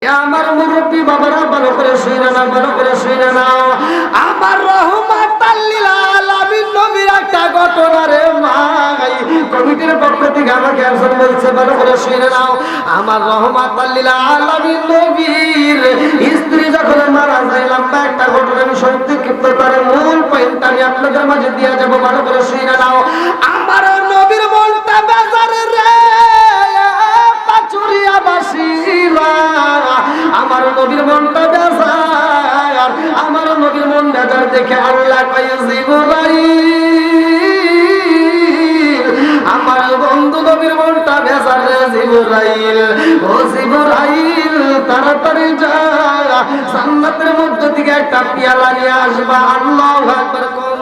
আমার মুরব্বী বাবারা ভালো করে শুনে না, ভালো করে শুনে নাও। আমার রহমাতাল লিল আলামিন নবীর একটা ঘটনা রে ভাই, কমিটির পক্ষ থেকে আমাকে একজন বলছে, ভালো করে শুনে নাও। আমার রহমাতাল লিল আলামিন নবীর স্ত্রী যখন মারা যায়, লম্বা একটা ঘটনা, আমি সংক্ষিপ্ত তার মূল পয়েন্ট আমি আপনাদের মাঝে দিয়ে যাবো, ভালো করে শুনে নাও। আমার নবীর মনটা বেজার রে পাচুরিয়া বাসিলা, আমার নবীর মনটা বেজার, আমার নবীর মন বেজার দেখে আল্লাহ কয় জিবরাইল, আমার বন্ধু নবীর মনটা বেজার রে জিবরাইল, ও জিবরাইল তাড়াতাড়ি যা জান্নাতের মধ্য থেকে একটা পেয়ালা নিয়ে আসবা। আল্লাহু আকবার কোন।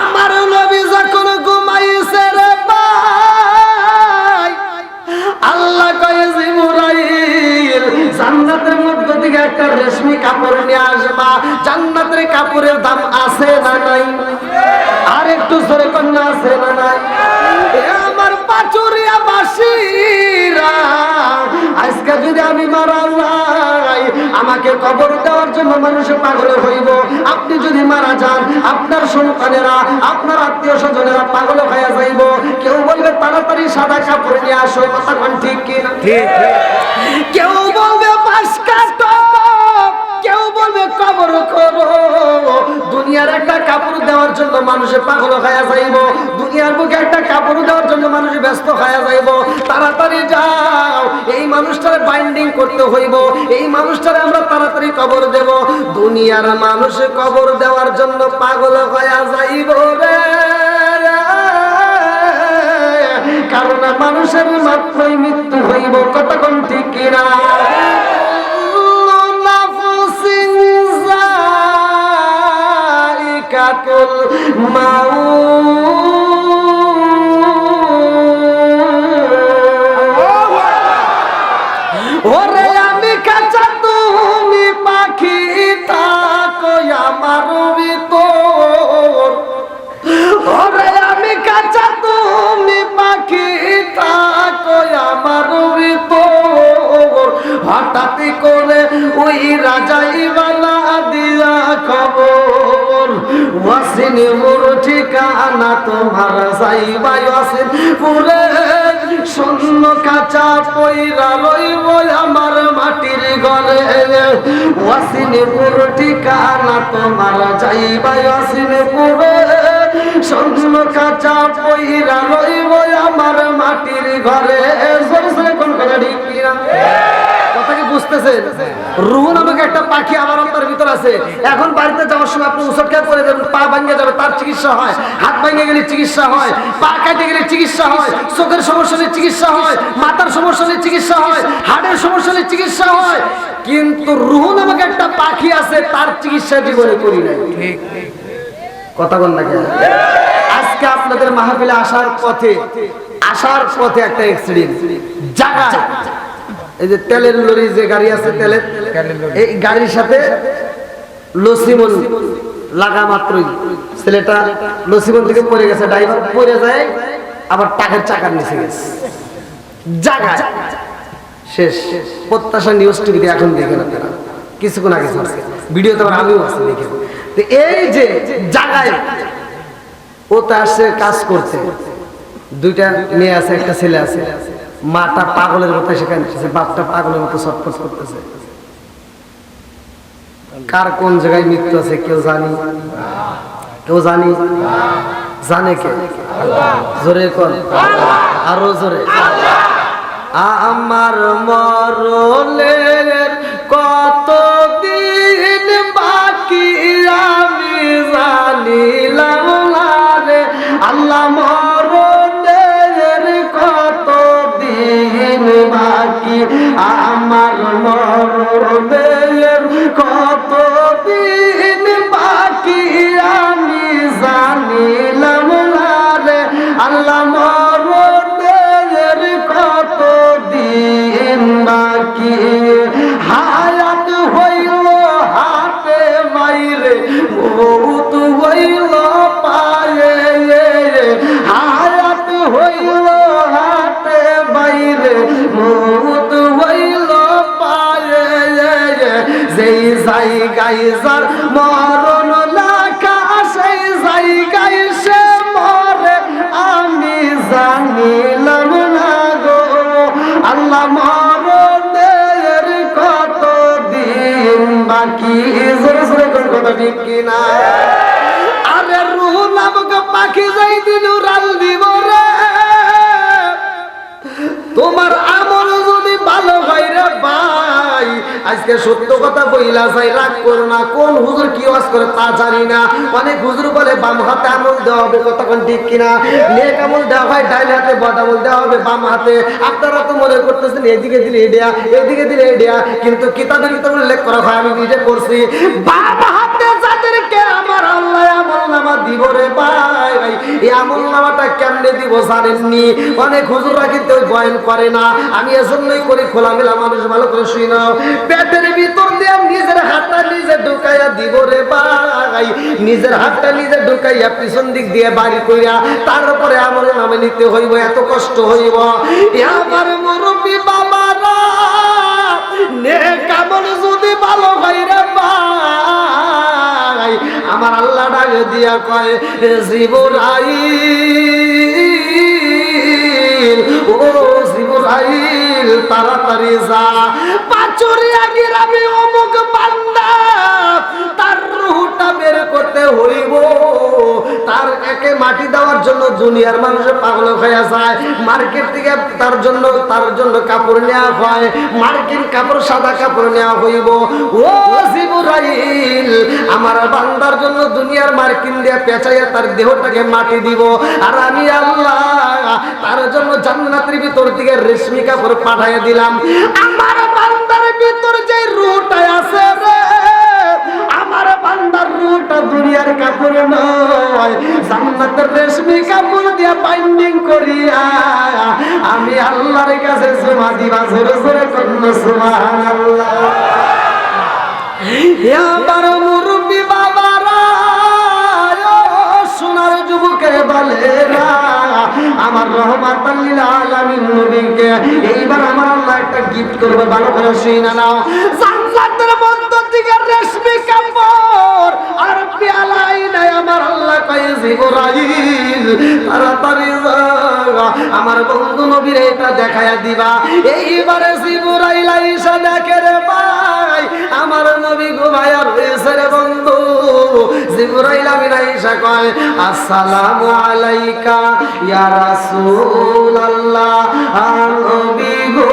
আমার নবী যখন ঘুমাইছে রে ভাই, আল্লাহ কয় জিবরাইল জান্নাতের মধ্য থেকে একটা রেশমি কাপড় নিয়ে আসবা। জান্নাতের কাপড়ের দাম আছে না নাই? আর একটু জোরে কন্যা আছে না নাই? আমার পাচুরিয়া বাসীরা, আজকে যদি আমি মারা যাই, আমাকে কবর দেওয়ার জন্য মানুষ পাগল হইব। আপনি যদি মারা যান, আপনার সন্তানেরা, আপনার আত্মীয় স্বজনেরা পাগল হয়ে যাইব। কেউ বলবে তাড়াতাড়ি সাদা কাপড় নিয়ে আসো, কথা কোন ঠিক কিনা? কেউ বলবে পাশ কাটো, কেউ বলবে কবর করো। দুনিয়ার একটা কাপড় দেওয়ার জন্য মানুষের পাগল হয়ে যাইব, দুনিয়ার বুকে একটা কাপড় দেওয়ার জন্য মানুষ ব্যস্ত হয়ে যাইব। তাড়াতাড়ি যাও, এই মানুষটার বাইন্ডিং করতে হইব, এই মানুষটারে আমরা তাড়াতাড়ি কবর দেব। দুনিয়ার মানুষ কবর দেওয়ার জন্য পাগল হয়ে যাইব রে, কারণ মানুষের মাত্রই মৃত্যু হইব, কতক্ষণ ঠিক কিনা? ওরে আমি কাঁচা তুমি পাখি থাকো আমার ভিতর, ওরে আমি কাঁচা তুমি পাখি থাকো আমার ভিতর, হঠাৎ করে ওই রাজাই বানা দিয়া খবর, ওয়াসিন মোর ঠিকানা তোমার যাইবা ওয়াসিন পুরে, শূন্য কাঁচা পয়রা লইব আমার মাটির ঘরে, ওয়াসিন মোর ঠিকানা তোমার যাইবা ওয়াসিন পুরে, শূন্য কাঁচা পয়রা লইব আমার মাটির ঘরে। জোরে জোরে কোন কথা ঠিক কিনা? কথা কি বুঝতেছেন? রুহ নামক একটা পাখি আমার অন্তরের ভিতর আছে। এখন বাড়িতে যাওয়ার সময় আপনি উসট খেয়ে পড়ে যাবেন, পা ভাঙে যাবে, তার চিকিৎসা হয়। হাত ভাঙে গেলে চিকিৎসা হয়, পা কাটে গেলে চিকিৎসা হয়, চোখের সমস্যা হলে চিকিৎসা হয়, মাথার সমস্যা হলে চিকিৎসা হয়, হাড়ের সমস্যা হলে চিকিৎসা হয়। কিন্তু রুহ নামক একটা পাখি আছে, তার চিকিৎসা জীবনে করি নাই। কথা বল না কেন? আজকে আপনাদের মাহফিলে আসার পথে একটা অ্যাক্সিডেন্ট জায়গায়, এই যে তেলের লরি যে গাড়ি আছে, তেলের এই গাড়ির সাথে লসিমন লাগা মাত্রই ছেলেটা লসিমন থেকে পড়ে গেছে, ড্রাইভার পড়ে যায়, আবার টাকার চাকার নিচে গেছে, জায়গায় শেষ। প্রত্যাশা নিউজ টিভিতে এখন দেখেন আপনারা, কিছুক্ষণ আগে ভিডিওতে আবার আমিও আছি দেখেন। তো এই যে জায়গায় ও তো আসছে কাজ করতে, দুইটা মেয়ে আছে, একটা ছেলে আছে, মাটা পাগলের মতো সেখানে, বাপটা পাগলের মতো ছটফট করতেছে। কার কোন জায়গায় মৃত্যু আছে কেউ জানি? কেউ জানি? জানে কে? জোরে কর, আরো জোরে। আমার মরণের কত দিন বাকি আমি জানিলাম না রে আল্লাহ, মরণের কত দিন বাকি, আমার মরণের কত দিন বাকি আমি জানিলাম না রে আল্লাহ, মরণের কত দিন বাকি, হায়াত হইল হাতে বাইরে, মৌত হইল পায়ে, হায়াত হইল হাতে বাইরে, মৌত হইল জায়গায় যার মরণ লেখা সেই জায়গায় সে মরে আমি জানিলাম না গো আল্লাহ মরণের কত দিন বাকি জোরে জোরে কোন কথা ঠিক কিনা আরে রুহ নামক পাখি যাই দিল উড়াল দিব রে তোমার আমল যদি ভালো হয় রে ভাই আজকে সত্য কথা বইলা যাই রাগ করো না কোন হুজুর কি ওয়াজ করে তা জানি না অনেক হুজুর বলে বাম হাতে আমল দেওয়া হবে কতক্ষণ ঠিক কিনা নেক আমল দেওয়া হয় ডাইন হাতে বদ আমল দেওয়া হবে বাম হাতে আপনারা তো মনে করতেছেন এদিকে দিলে এডিয়া এদিকে দিলে এডিয়া কিন্তু কিতাবের ভিতরে উল্লেখ করা হয় আমি নিজে করছি বাম হাতে যাদেরকে আমার আল্লাহ আমল নামা দিব রে ভাই এই আমল নামাটা কেমনে দিব জানেননি অনেক হুজুররা কিন্তু ওই বয়ান করে না আমি এজন্যই করি খোলামেলা মানুষ ভালো করে শুই না পেটের ভিতর দিয়ে নিজের হাতটা নিজে ঢুকাইয়া দিব রে ভাই নিজের হাতটা নিজে ঢুকাইয়া পিছন দিক দিয়ে বাড়ি কইরা তারপরে আমল নামে নিতে হইব এত কষ্ট হইব আমার মুরব্বি বাবারা নেক আমল যদি ভালো হয় রে ভাই আমার আল্লাহ ডাকে দিয়া কয় জিবরাইল ও জিবরাইল তাড়াতাড়ি যা পাচুরিয়া গিরামি অমুক বান্দা তার রূহটা বের করতে হইব তার একে মাটি দেওয়ার জন্য দুনিয়ার মানুষ পাগল হয়ে যায় মার্কেট থেকে তার জন্য কাপড় নেওয়া হয় মার্কিন কাপড় সাদা কাপড় নেওয়া হইব ও জিবরাইল আমার বান্দার জন্য দুনিয়ার মার্কিন দিয়ে পেঁচাইয়া তার দেহটাকে মাটি দিব আর আমি আল্লাহ তার জন্য জান্নাতের ভিতর থেকে রেশমি কাপড় পাঠাইয়া দিলাম আমার বান্দার ভিতর যে রূহটা আছে রে আমার বান্দার রূহটা দুনিয়ার কাপড় নয় জান্নাতের রেশমি কাপড় দিয়ে বাইন্ডিং করিয়া আমি আল্লাহর কাছে জমা দিবা জোরে জোরে কন্যা সুবহানাল্লাহ আমার মুরব্বি বাবারা সোনার যুবকের বলেরা আমার রহমাতুল লিল আলামিন নবীকে এইবার আমার আল্লাহ একটা গিফট করবে ভালো করে শুনে নাও জান্নাতের মধ্য থেকে রেশমি কাপড় আর পেয়ালাই নাই আমার আল্লাহ কয় জিবরাইল তাড়াতাড়ি যা আমার বন্ধু নবীর এটা দেখায়া দিবা এইবারে জিবরাইল আইসা দেখে রে ভাই আমার নবী ঘুমায়া রয়েছে রে বন্ধু জিবরাইল আমিন আইসা কয় আসসালামু আলাইকা ইয়া রাসূলুল্লাহ নবী গো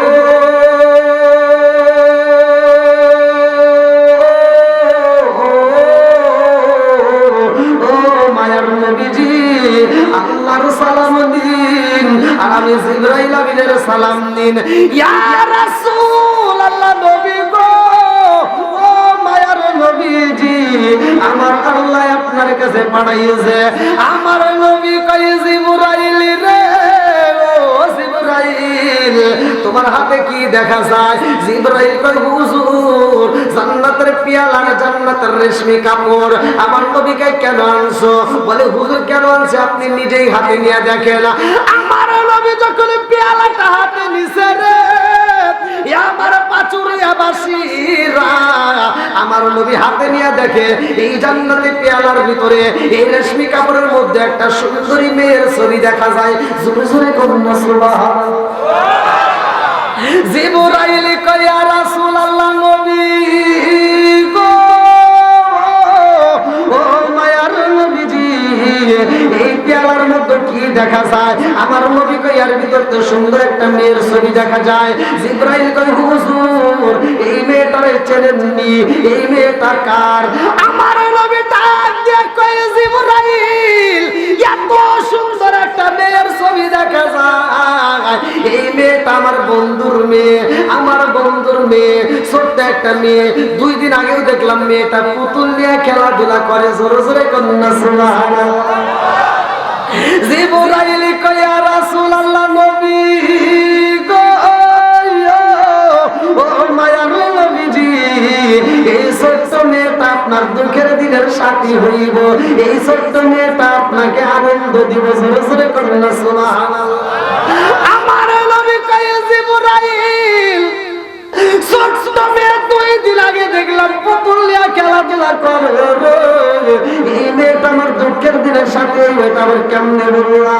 আল্লাহর সালাম দিন আর আমি জিবরাইল আমিনের সালাম দিন ইয়া রাসূলুল্লাহ নবী গো ও মায়ার নবীজি আমার আল্লাহ আপনার কাছে পাঠাইছে আমার নবী কয় জিবরাইল রে ও জিবরাইল তোমার হাতে কি দেখা যায় জিবরাইল কয় হুজুর জান্নাতের পেয়ালা জান্নাতের রেশমি কাপড় আমার নবীকে কেন আনছো বলে হুজুর কেন আনছে আপনি নিজেই হাতে নিয়ে দেখেন আমার নবী যখন পেয়ালাটা হাতে নিছে রে আমার পাচুরিয়াবাসীরা আমার নবী হাতে নিয়ে দেখে এই জান্নাতি পেয়ালার ভিতরে এই রেশমি কাপড়ের মধ্যে একটা সুন্দরী মেয়ের ছবি দেখা যায় জোরে জোরে কন্যা সুবহানাল্লাহ জিবরাইল কয় ইয়া রাসূলুল্লাহ নবী গো ও মায়ার নবীজি এই পেয়ালার মধ্যে কি দেখা যায় আমার নবী কয় এর ভিতর তো সুন্দর একটা মেয়ের ছবি দেখা যায় জিবরাইল কয় হুজুর এই মেয়েটারে চেনেননি এই মেয়েটা কার আমার নবী ডাক দিয়ে কয় জিবরাইল এত সুন্দর একটা মেয়ের ছবি দেখা যায় এই মেয়েটা আমার বন্ধুর মেয়ে আমার বন্ধুর মেয়ে ছোট্ট একটা মেয়ে 2 দিন আগেও দেখলাম মেয়েটা পুতুল নিয়ে খেলাধুলা করে জোরে জোরে কন্যা সুবহানাল্লাহ জিবরাইল কয় ইয়া রাসূলুল্লাহ নবী গো ও মায়ার নবীজি এই ছোট্ট মেয়েটা আপনার দুঃখের দিনের সাথী হইব এই ছোট্ট মেয়েটা আপনাকে আনন্দ দিব জোরে জোরে কন্যা সুবহানাল্লাহ আমার নবী কয় জিবরাইল ছোট্ট মেয়ে 2 দিন আগে দেখলাম পুতুল নিয়ে খেলাধুলা করে, এই মেয়েটা আমার দুঃখের দিনের সাথে এটা আমার কেমনে বললা।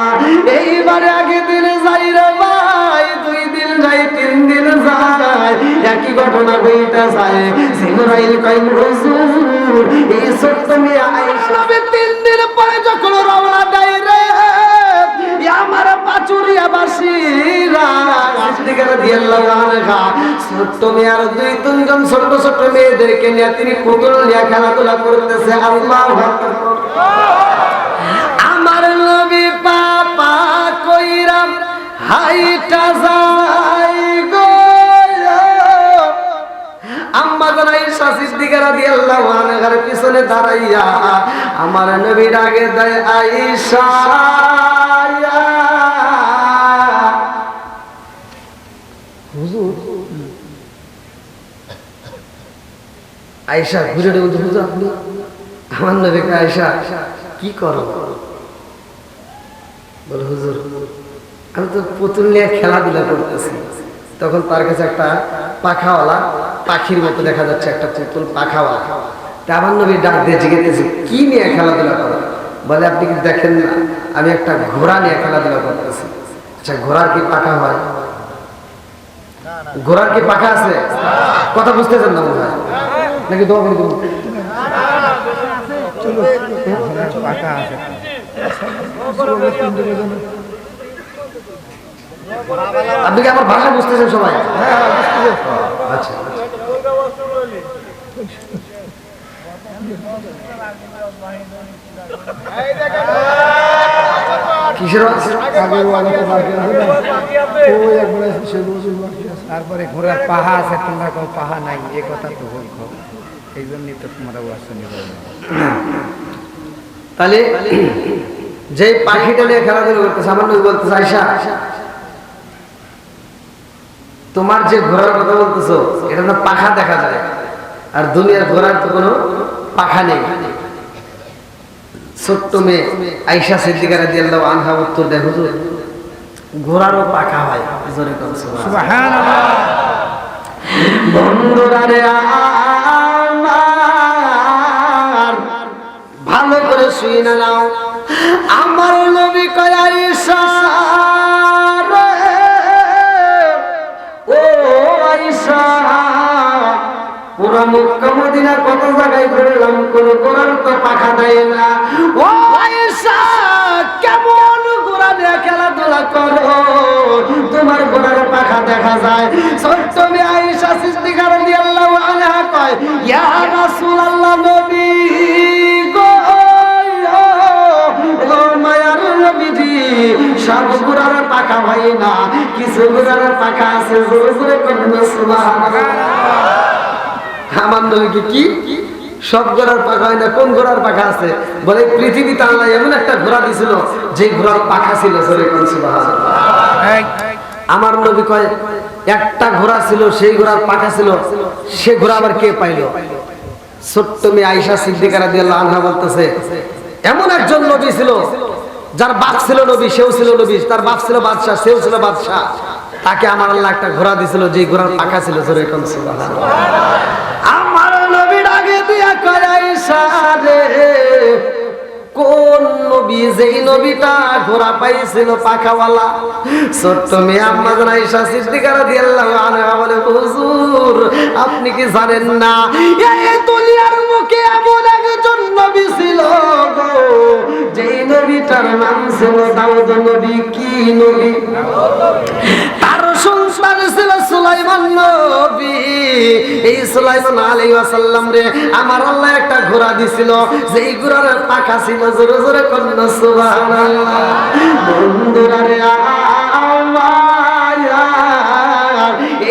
এইবারে আগে দিনে যাই রে ভাই, 2 দিন যাই 3 দিন যায়, একই ঘটনা বইটা যায়। জিবরাইল কয় হুজুর এই ছোট্ট মেয়ে আয়েশা 3 দিন পরে যখন রওনা দেয় রে, আমার পাচুরিয়া বাসীরা আশিকা রাদিয়াল্লাহু আনহা ছোট্ট মেয়ে আর 2-3 জন ছোট ছোট মেয়েদেরকে নিয়ে তিনি পুতুল নিয়ে খেলাধুলা করতেছে। আল্লাহু আকবার। আমার নবী পাপা কইরা হাইটা যাই গো, আম্মা জান আয়েশা সিদ্দিকা রাদিয়াল্লাহু আনহার পিছনে দাঁড়াইয়া আমার নবীর আগে দেয় আয়েশা হুজুর। আয়েশা ঘুরে বলছে হুজুর আপনি আমার নবীকে আয়েশা কি করো? বলে হুজুর আমি তো পুতুল নিয়ে খেলাধুলা করতেছি। তখন তার কাছে একটা পাখাওয়ালা পাখির মতো দেখা যাচ্ছে একটা পুতুল পাখাওয়ালা। তা আমার নবী ডাক দিয়ে জিজ্ঞেস কি নিয়ে খেলাধুলা করো? বলে আপনি কি দেখেন না আমি একটা ঘোড়া নিয়ে খেলাধুলা করতেছি। আচ্ছা ঘোড়ার কি পাখা হয়? ঘোড়ার কি পাখা আছে? কথা বুঝতেছেন না মনে হয় নাকি? দোয়া করে দেবো পাখা আছে। আপনি কি আমার ভাষা বুঝতেছেন সবাই? আচ্ছা তারপরে ঘোড়ার পাহা আছে, তোমরা কেউ পাহা নাই এ কথা তো বলছ, এই জন্যই তো তোমরা ওয়াসনি বলো। তাহলে যে পাখিটা নিয়ে খেলাধুলা করতেছে আমার নবী বলতেছে আয়েশা তোমার যে ঘোড়ার কথা বলতেছো এটা তো পাখা দেখা যায়, আর দুনিয়ার ঘোড়ার তো কোনো পাখা নেই। ছোট্ট মেয়ে আয়েশা সিদ্দিকা রাদিয়াল্লাহু আনহা উত্তর দেয় হুজুর ঘোড়ারও পাখা হয়। জোরে বলুন সুবহানাল্লাহ। বন্ধুরা রে আমার ভালো করে শুই না নাও, আমার নবী কয় আয়েশা রে ও আয়েশা পুরা মক্কা মদিনা কত জায়গায় ঘুরলাম কোন ঘোড়ার তো পাখা দেয় না। ও আয়েশা কেমন ঘোড়া নিয়ে খেলাধুলা করো, তোমার ঘোড়ার পাখা দেখা যায়। ছোট্ট মেয়ে আয়েশা সিদ্দিকা রাদিয়াল্লাহু আনহা কয় ইয়া রাসূলুল্লাহ নবী গো ও মায়ার নবীজি সব ঘোড়ার পাখা হয় না, কিছু ঘোড়ার পাখা আছে। জোরে জোরে বলুন সুবহানাল্লাহ। আমার নবী কি সব ঘোড়ার পাখা হয় না? কোন ঘোড়ার পাখা আছে? বলে পৃথিবীতে আল্লাহ এমন একটা ঘোড়া দিছিল যে ঘোড়ার পাখা ছিল। আমার নবী কয় একটা ঘোড়া ছিল সেই ঘোড়ার পাখা ছিল, সে ঘোড়া আবার কে পাইলো? ছোট্ট মেয়ে আয়েশা সিদ্দিকা রাদিয়াল্লাহু আনহা বলতেছে এমন একজন নবী ছিল যার বাপ ছিল নবী, সেও ছিল নবী, তার বাপ ছিল বাদশাহ, সেও ছিল বাদশাহ, তাকে আমার আল্লাহ একটা ঘোড়া দিছিল যে ঘোড়ার পাখা ছিল। জোরে কোন সুবহানাল্লাহ। আমার নবী ডাকে দিয়া কয় আয়েশা রে কোন নবী যেই নবীটা ঘোড়া পাইছিল পাখাওয়ালা? ছোট্ট মেয়ে আম্মা জান আয়েশা সিদ্দিকা রাদিয়াল্লাহু আনহা বলে হুজুর আপনি কি জানেন না এই দুনিয়ার মুখে এমন একজন নবী ছিল গো যেই নবীটার নাম ছিল দাউদ নবী। কি নবী? তার সন্তান ছিল সুলাইমান নবী। এই সুলাইমান আলাইহিস সালাম রে আমার আল্লাহ একটা ঘোড়া দিছিল যেই ঘোড়ার পাখা ছিল। জোরে জোরে কোন সুবহানাল্লাহ। বন্ধুরা রে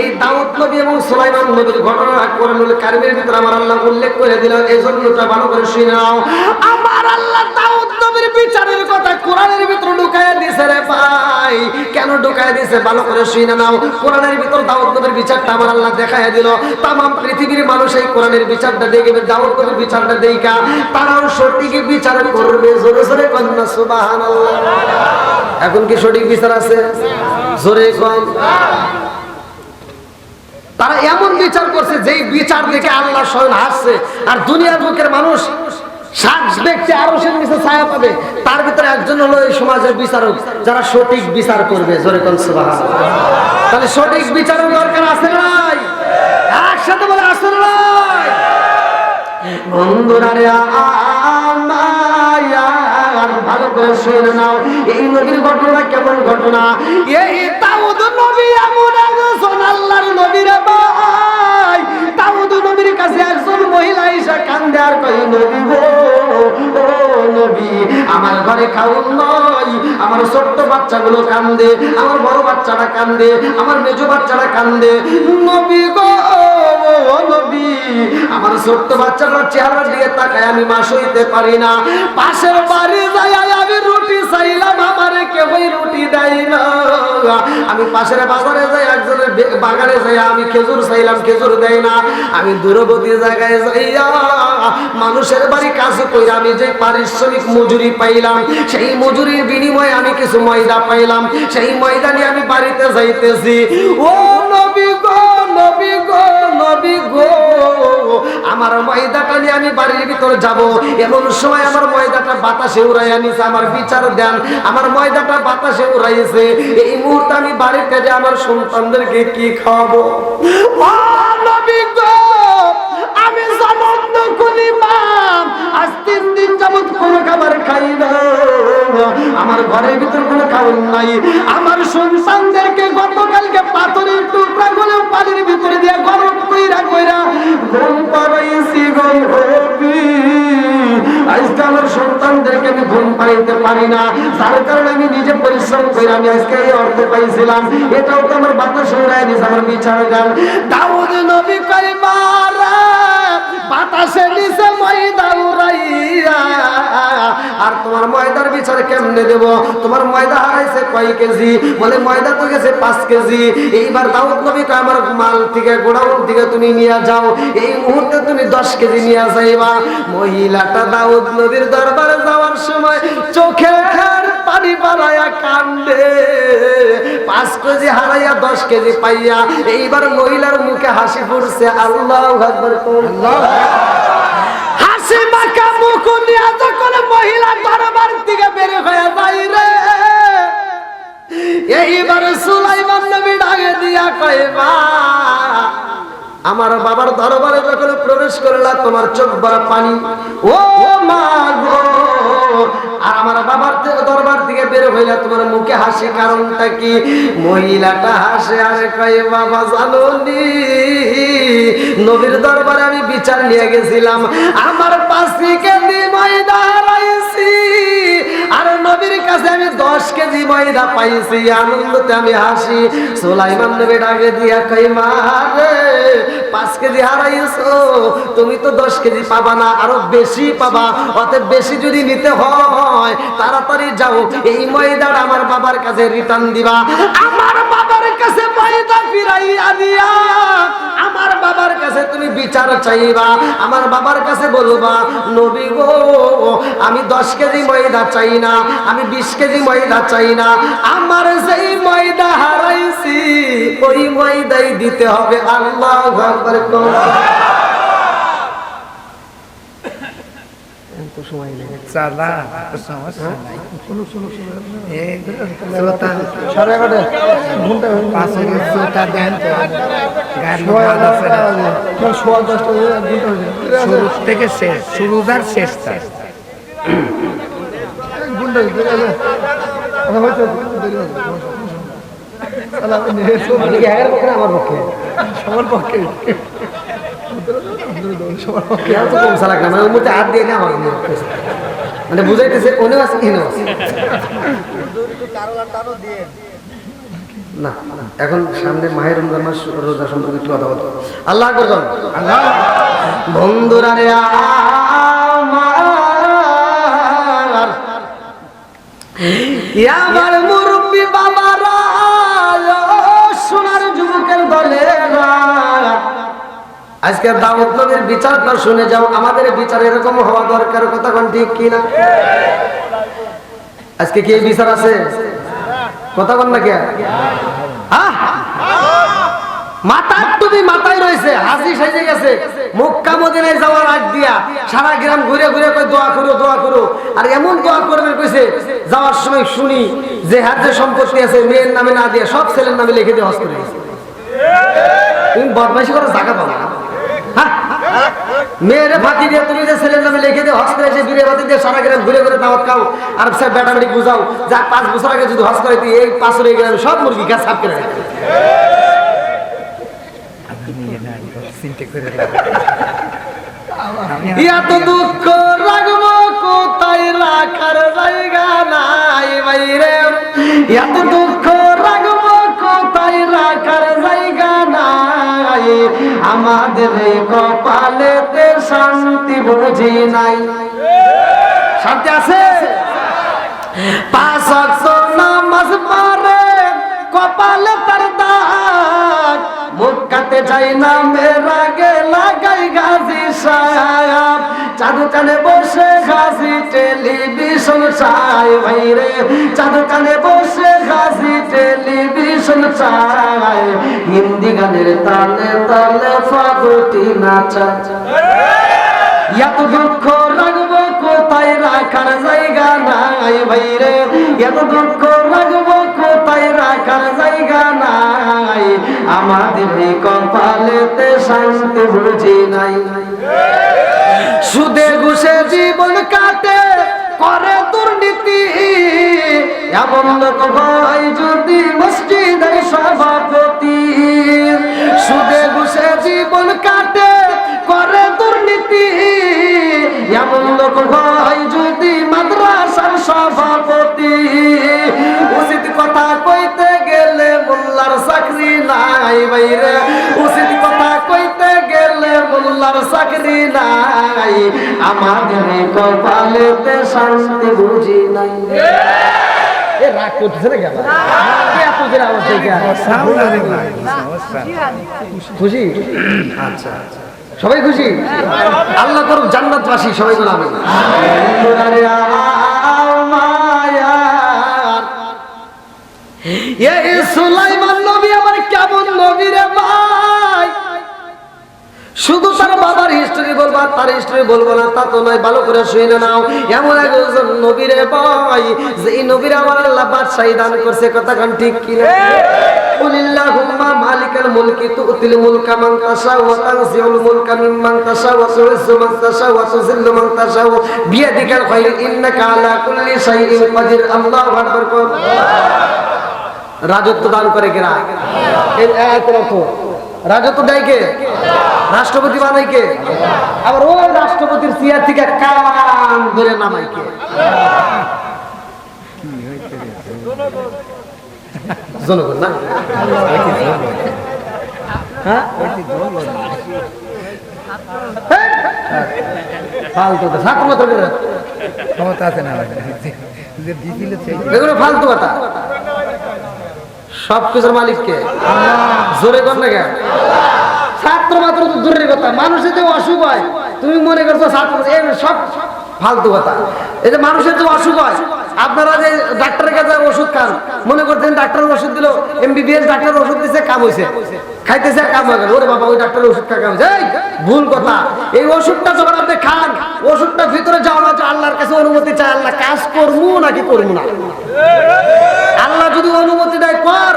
এই দাউদ নবী এবং সুলাইমান নবীর ঘটনা কোরআনুল কারীমের ভিতরে আমার আল্লাহ উল্লেখ করে দিল। এই জন্যটা ভালো করে শুনে নাও। আমার আল্লাহ দাউদ নবীর বিচারের কথা কোরআনের ভিতরে ঢুকায় দিয়েছে রে ভাই। কেন ঢুকায় দিয়েছে ভালো করে শুনে নাও। কোরআনের ভিতর দাউদ নবীর বিচারটা আমার আল্লাহ দেখায় দিল। তামাম পৃথিবীর মানুষ এই কোরআনের বিচারটা দেখবে, দাউদ নবীর বিচারটা দেখা তারাও সঠিক বিচার করবে। জোরে জোরে কোন সুবহানাল্লাহ। এখন কি সঠিক বিচার আছে? জোরে কোন। তারা এমন বিচার করছে যেই বিচার দেখে আল্লাহ স্বয়ং হাসছে। আর দুনিয়ার বুকের মানুষ 60 ব্যক্তি আরশের নিচে ছায়া পাবে, তার ভিতরে একজন হলো এই সমাজের বিচারক, যারা সঠিক বিচার করবে। জোরে কোন সুবহানাল্লাহ। তাহলে সঠিক বিচারের দরকার আছে না নাই? একসাথে বলে আছে না নাই? বন্ধুরা রে আমার ভালো করে শুনে নাও, এই নবীর ঘটনা কেমন ঘটনা। এই দাউদ নবী এমন একজন আল্লাহর নবী রে ভাই। দাউদ নবীর কাছে একজন মহিলা এসে কান্দে আর কই, নবী গো, ও নবী, আমার ঘরে খাউন নাই, আমার ছোট্ট বাচ্চাগুলো কান্দে, আমার বড় বাচ্চাটা কান্দে, আমার মেজো বাচ্চাটা কান্দে। নবী গো, ও নবী, আমার ছোট্ট বাচ্চাটার চেহারার দিকে তাকায় আমি মা সইতে পারি না। পাশের বাড়ি যাই আমি রুটি চাইলাম, আমারে কেউই রুটি দেয় না। আমি পাশের বাজারে যাই, একজনের বাগানে যাই আমি খেজুর চাইলাম, খেজুর দেয় না। আমি দূরবর্তী জায়গায় যাইয়া মানুষের বাড়ি কাজ করে আমি যে পারিশ্রমিক মজুরি পাইলাম, সেই মজুরির বিনিময়ে আমি কিছু ময়দা পাইলাম, সেই ময়দা নিয়ে আমি বাড়িতে যাইতেছি। ও নবী গো, নবী গো, নবী গো, আমার ময়দাটা নিয়ে আমি বাড়ির ভিতরে যাব, এমন সময় আমার ময়দাটা বাতাসে উড়াইয়া নিছে। আমার বিচার দেন, আমার ময়দাটা বাতাসে উড়াইছে। এই মুহূর্তে আমি বাড়িতে যে আমার সন্তানদেরকে কি খাওয়াবো? ও নবী গো, আমি জনন্দ কুলিমাম, আজ 3 দিন যাবত কোনো খাবার খাই না, আমার ঘরের ভিতর কোনো খাবার নাই। আমার সন্তানদেরকে গতকালকে পাথরের টুকরাগুলো পানির ভিতরে দিয়ে গরম কইরা কইরা ঘুম পাড়াইছি গো নবী। আজকে আমার সন্তানদেরকে আমি ঘুম পাড়াইতে পারি না, যার কারণে আমি নিজে পরিশ্রম করে আমি আজকে এই অর্থ পাইছিলাম, এটাও তো আমার বাতাসে উড়াই নিছে। আমার বিচার গান দাউদ নবী কই, মারা বাতাসে নিচে ময়দা উড়াইয়া, আর তোমার ময়দার বিচার কেমনে দেব? তোমার ময়দা হারাইছে কয় কেজি? বলে ময়দা তো গেছে 5 কেজি। এইবার দাউদ নবী কয়, আমার মাল থেকে গোডাউন থেকে তুমি নিয়ে যাও, এই মুহূর্তে তুমি 10 কেজি নিয়ে যাইবা। মহিলাটা দাউদ নবীর দরবারে যাওয়ার সময় চোখের পানি বাড়াইয়া কান্দে, 5 কেজি হারাইয়া 10 কেজি পাইয়া। এইবার মহিলার মুখে হাসি ফুটছে। আল্লাহু আকবার। হাসি মাখা মুখ নিয়ে যখন মহিলা দরবার থেকে বের হয়ে যায় রে, এইবার সুলাইমান নবী ডাকে দিয়া কয়, মা, আমার বাবার দরবারে যখন প্রবেশ করলা তোমার চোখ ভরা পানি, ও মা গো, আর আমার বাবার দরবার থেকে বের হইলা তোমার মুখে হাসি, কারণটা কি? মহিলাটা হাসে আর কয়, বাবা জানো নি, নবীর দরবারে আমি বিচার নিয়ে গেছিলাম, আমার 5 কেজি ময়দা হারাইছি, আর নবীর কাছে আমি 10 কেজি ময়দা পাইছি। আনন্দতে আমি হাসি। সুলাইমান নবী ডাকে দিয়া কই, মা রে, 5 কেজি হারাইছো, তুমি তো 10 কেজি পাবা না, আরো বেশি পাবা। অতএব বেশি যদি নিতে হয় তাড়াতাড়ি যাও, এই ময়দাটা আমার বাবার কাছে রিটার্ন দিবা। আমার বাবার কাছে ময়দা ফিরাইয়া দিয়া আমার বাবার কাছে তুমি বিচার চাইবা। আমার বাবার কাছে বলবা, নবী গো, আমি 10 কেজি ময়দা চাই না, আমি 20 কেজি ময়দা চাই না, আমার যেই ময়দা হারাইছি ওই ময়দাই দিতে হবে। আল্লাহু আকবার। সময় নেই, চালা সমস্যা নাই। শুরু থেকে শেষ, শুরুদার শেষটা আমার পক্ষে, সবার পক্ষে হাত দিয়ে না, মানে বুঝাইতেছে ওনে আছে এনে আছে না। এখন সামনে মাহের রমজান মাস, রোজা সম্পর্কে একটু কথা বলতো। আল্লাহ করবেন। আল্লাহ বন্ধুরা রে আমার মুরব্বী বাবারা, সোনার যুবকের দলেরা, আজকে দাউদ নবীর বিচারটা শুনে যাও। আমাদের বিচার এরকম হওয়া দরকার, কথা কোন ঠিক কিনা? আজকে কি বিচার আছে? কথা কোন না কে? মাথার টুপি মাথায় রয়েছে, হাসি সেজে গেছে, মক্কা মদিনায় যাওয়ার আগ দিয়া সারা গ্রাম ঘুরে ঘুরে কই দোয়া করো দোয়া করো। আর এমন দোয়া করবেন কইছে যাওয়ার সময় শুনি যে হাত যে সম্পত্তি আছে মেয়ের নামে না দিয়ে সব ছেলের নামে লিখে দিয়ে হজ করে গেছে। তুমি বদমাইশি করে জায়গা পাবো না। মেয়েরে ফাঁকি দিয়ে তুমি যে ছেলের নামে লিখে দিয়ে হজ করে এসে বিয়ে বাতি দিয়ে সারা গ্রাম ঘুরে ঘুরে দাওয়াত খাও আর সব বেটা বেটি বুঝাও যা 5 বছর আগে যদি হজ করে এই 5 বছর গ্রামে সব মুরগি গাছ সাফ করে রাখে। এত দুঃখ রাখবো কোথায় রাখার জায়গা নাই বাইরে, এত দুঃখ রাখবো কোথায় রাখার জায়গা নাই, আমাদের এই কপালেতে শান্তি বুঝি নাই। শান্তি আছে? 5 ওয়াক্ত নামাজ পড়ে কপালে তার দাগ, মক্কাতে যাই না মেরা গে লাগাই গাজী সাহেব, চাঁদু কানে বসে গাজী টেলিভিশন চাই ভাইরে, চাঁদু কানে বসে গাজী টেলিভিশন চাই, হিন্দি গানের তালে তালে ফাগুটি নাচা। এত দুঃখ রাখবো কোথায় রাখার জায়গা নাই ভাইরে, এত দুঃখ রাখবো কোথায় রাখার জায়গা নাই, আমাদের এই কপালেতে শান্তি বুঝি নাই। সুদে ঘুষে জীবন কাটে করে দুর্নীতি, এমন লোক ভাই যদি মসজিদের সভাপতি, সুদে ঘুষে জীবন কাটে করে দুর্নীতি, এমন লোক ভাই যদি মাদ্রাসার সভাপতি, উচিত কথা কইতে গেলে মোল্লার চাকরি নাই বাইরে, উচিত কথা কইতে গেলে মোল্লার চাকরি নাই, আমাদের কপালেতে শান্তি বুঝি নাই। এ রাগ করতেছে না কেন? এত জোরে আওয়াজ দেয় কেন? খুশি? আচ্ছা সবাই খুশি? আল্লাহ করুক জান্নাতবাসী সবাই বলে আমিন। এই সুলাইমান নবী আমার কেমন নবী রে ভাই, শুধু তার বাবার হিস্টরি বলবো আর তার হিস্টরি বলবো না তা তো নয়, ভালো করে শুনে নাও। এমন একজন নবী রে ভাই যে এই নবীর আমার আল্লাহ বাদশাহী দান করছে, কথা কান ঠিক কিনা? কুলিল্লাহুম্মা মালিকাল মুলকি তুতিল মুলকা মান তাশা ওয়া তানজিউল মুলকা মিম্মান তাশা ওয়া তুইজ্জু মান তাশা ওয়া তুযিল্লু মান তাশা বিয়াদিকাল খায়র ইন্নাকা আলা কুল্লি শাইইন কাদির। আল্লাহু আকবার। কোন রাজত্ব দান করে কেনা? এই আয়াতের অর্থ রাজত্ব দেয় কে? রাষ্ট্রপতি বানাই কে? আবার ওই রাষ্ট্রপতির চেয়ার থেকে কান ধরে নামাই কে? জনগণ না? হ্যাঁ ফালতু ছাত্র মাত্র ক্ষমতা আছে না এগুলো ফালতু কথা। সবকিছুর মালিক কে? জোরে কর না কে? ছাত্র মাত্র তো দূরের কথা, মানুষের যে অসুখ হয় তুমি মনে করছো ছাত্র, সব ফালতু কথা। এই যে মানুষের যে অসুখ হয়, আপনারা যে ডাক্তারের কাছে ওষুধ খান, মনে করছেন ডাক্তারের ওষুধ দিল, এমবিবিএস ডাক্তারের ওষুধ দিচ্ছে কাম হয়েছে, খাইতেছে কাম হয়ে গেল, ওরে বাবা ওই ডাক্তারের ওষুধ খা কাম হয়েছে। ভুল কথা। এই ওষুধটা যখন আপনি খান, ওষুধটা ভিতরে যাওয়া হচ্ছে আল্লাহর কাছে অনুমতি চাই, আল্লাহ কাজ করবো নাকি করবো না। আল্লাহ যদি অনুমতি দেয় কর,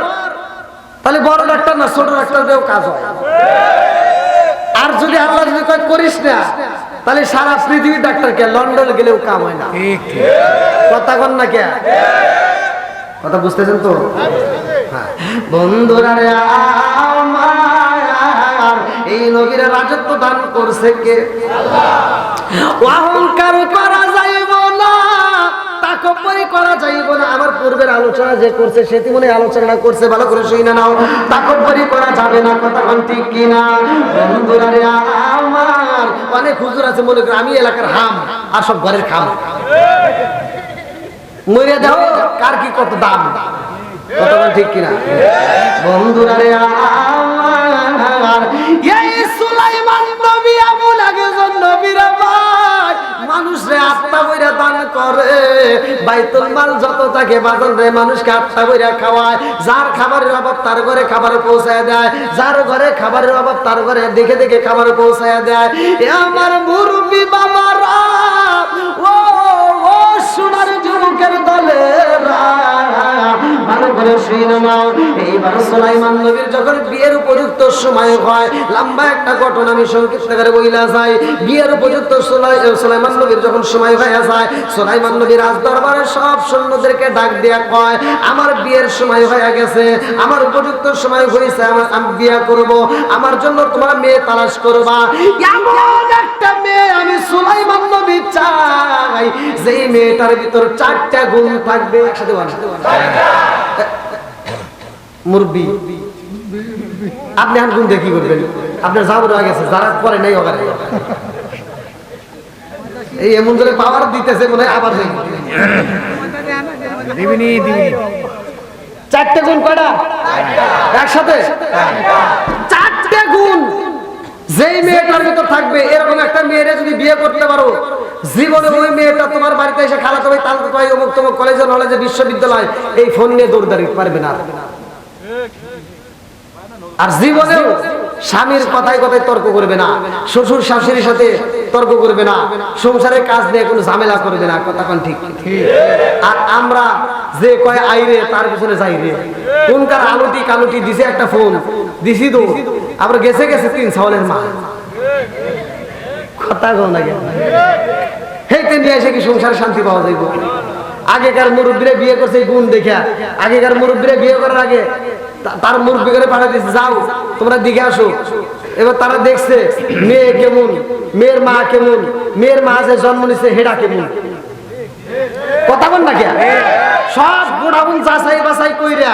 তাহলে বড় ডাক্তার না ছোট ডাক্তার দিয়েও কাজ হয়। আর যদি আল্লাহ যদি করিস না, তাহলে সারা পৃথিবীর ডাক্তার কে লন্ডন গেলেও কাম হয় না। কথা কন না কে? কথা বুঝতেছেন তো? বন্ধুরা রে আমার, এই নবীর রাজত্ব দান করছে কে? অহংকার করা যাইব না, তাকব্বুরি করা যাইব না। আমার পূর্বের আলোচনা যে করছে সেটি মনে আলোচনা করছে, ভালো করে শুনে নাও। তাকব্বুরি করা যাবে না, কথা কোন ঠিক কিনা? বন্ধুরা রে আমার, অনেক হুজুর আছে মনে করে আমি এলাকার হাম আর সব ঘরের খাম, মরে দাও কার কি কত দাম, কথা কোন ঠিক কিনা? বন্ধুরা রে আমার, এই সুলাইমান নবী এমন একজন নবী রে ভাই, মানুষরে আত্মা বইরা দান করে, বাইতুল মাল যত থাকে বাজান রে, মানুষকে আটটা করে খাওয়ায়, যার খাবারের অভাব তার ঘরে খাবার পৌঁছায় দেয়, যার ঘরে খাবারের অভাব তার ঘরে দেখে দেখে খাবার পৌঁছায় দেয়। এ আমার মুরব্বী বাবারা, ও ও সোনার যুবকের দলেরা, ভালো করে শুনে নাও। এইবার সুলাইমান নবীর যখন বিয়ের উপযুক্ত সময় হয়, লম্বা একটা ঘটনা আমি সংক্ষিপ্ত করে বইলা যাই। বিয়ের উপযুক্ত সুলাইমান নবীর যখন সময় হয়ে যায়, সুলাইমান নবী রাজ দরবারে সব সৈন্যদেরকে ডাক দিয়া কয়, আমার বিয়ের সময় হয়ে গেছে, আমার উপযুক্ত সময় হয়েছে, আমি বিয়ে করব, আমার জন্য তোমরা মেয়ে তালাশ করবা। এমন একটা মেয়ে আমি সুলাইমান নবী চাই, যেই মেয়েটার ভিতর 4টা গুণ থাকবে। একসাথে বলেন মুরব্বি, আপনি এখন গুণ দিয়ে কি করবেন? আপনার যাবো হয়ে গেছে, যারা পরে নাই ওখানে এই এমন করে পাওয়ার দিতেছে মনে হয় আবার দিবিনি দিবিনি 4টে গুণ কয়টা একসাথে? 4টে গুণ যেই মেয়েটার ভিতর থাকবে, এরকম একটা মেয়েরে যদি বিয়ে করতে পারো, জীবনে ওই মেয়েটা তোমার বাড়িতে এসে খালাতো ভাই, তালতো ভাই, অমুক তমুক কলেজে নলেজে বিশ্ববিদ্যালয় এই ফোন নিয়ে দৌড়দাড়ি পারবে না। আর জীবনেও স্বামীর কথায় কথায় তর্ক করবে না, শ্বশুর শাশুড়ির সাথে তর্ক করবে না, সংসারের কাজ নিয়ে কোনো ঝামেলা করবে না। কথা কোন ঠিক? আর আমরা যে কয় আইরে তার পিছনে যাই রে, কোনকার আলুটি কালুটি দিছে, একটা ফোন দিছি তো আবার গেছে গেছে 3 ছাওয়ালের মা। কথা কও না কেন? হেইতে নিয়ে এসে কি সংসারে শান্তি পাওয়া যাইব? আগেকার মুরব্বীরা বিয়ে করছে এই গুণ দেখা, আগেকার মুরব্বীরা বিয়ে করার আগে তার মুরব্বী করে পাঠিয়ে দিচ্ছে, যাও তোমরা দিকে আসো। এবার তারা দেখছে মেয়ে কেমন, মেয়ের মা কেমন, মেয়ের মা যে জন্ম নিচ্ছে হেডা কেমন। কথা বল না কে? সব গোড়াগুন যাচাই বাছাই কইরা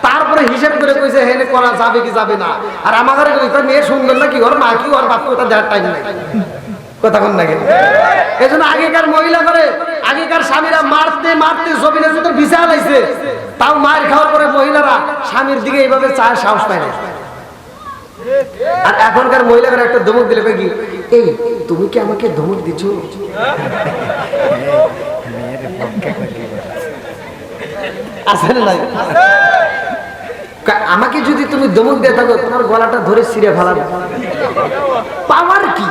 তারপরে হিসাব করে কইছে হেনে করা যাবে কি যাবে না। আর আমাদের মেয়ে সুন্দর না কি, ওর মা কি, ওর বাপ ওটা দেওয়ার টাইম নাই। কথা বল না কে? এই জন্য আগেকার মহিলা করে, আগেকার স্বামীরা মারতে মারতে জমিনে যত ভিসা লাইছে, তাও মার খাওয়ার পরে মহিলারা স্বামীর দিকে এইভাবে চায় সাহস পায় না। আর এখনকার মহিলারা একটা ধমক দিলে কি, এই তুমি কি আমাকে ধমক দিচ্ছ? আসলে নাই, আমাকে যদি তুমি ধমক দিয়ে থাকো, তোমার গলাটা ধরে ছিঁড়ে ফেলাবো। পাওয়ার কি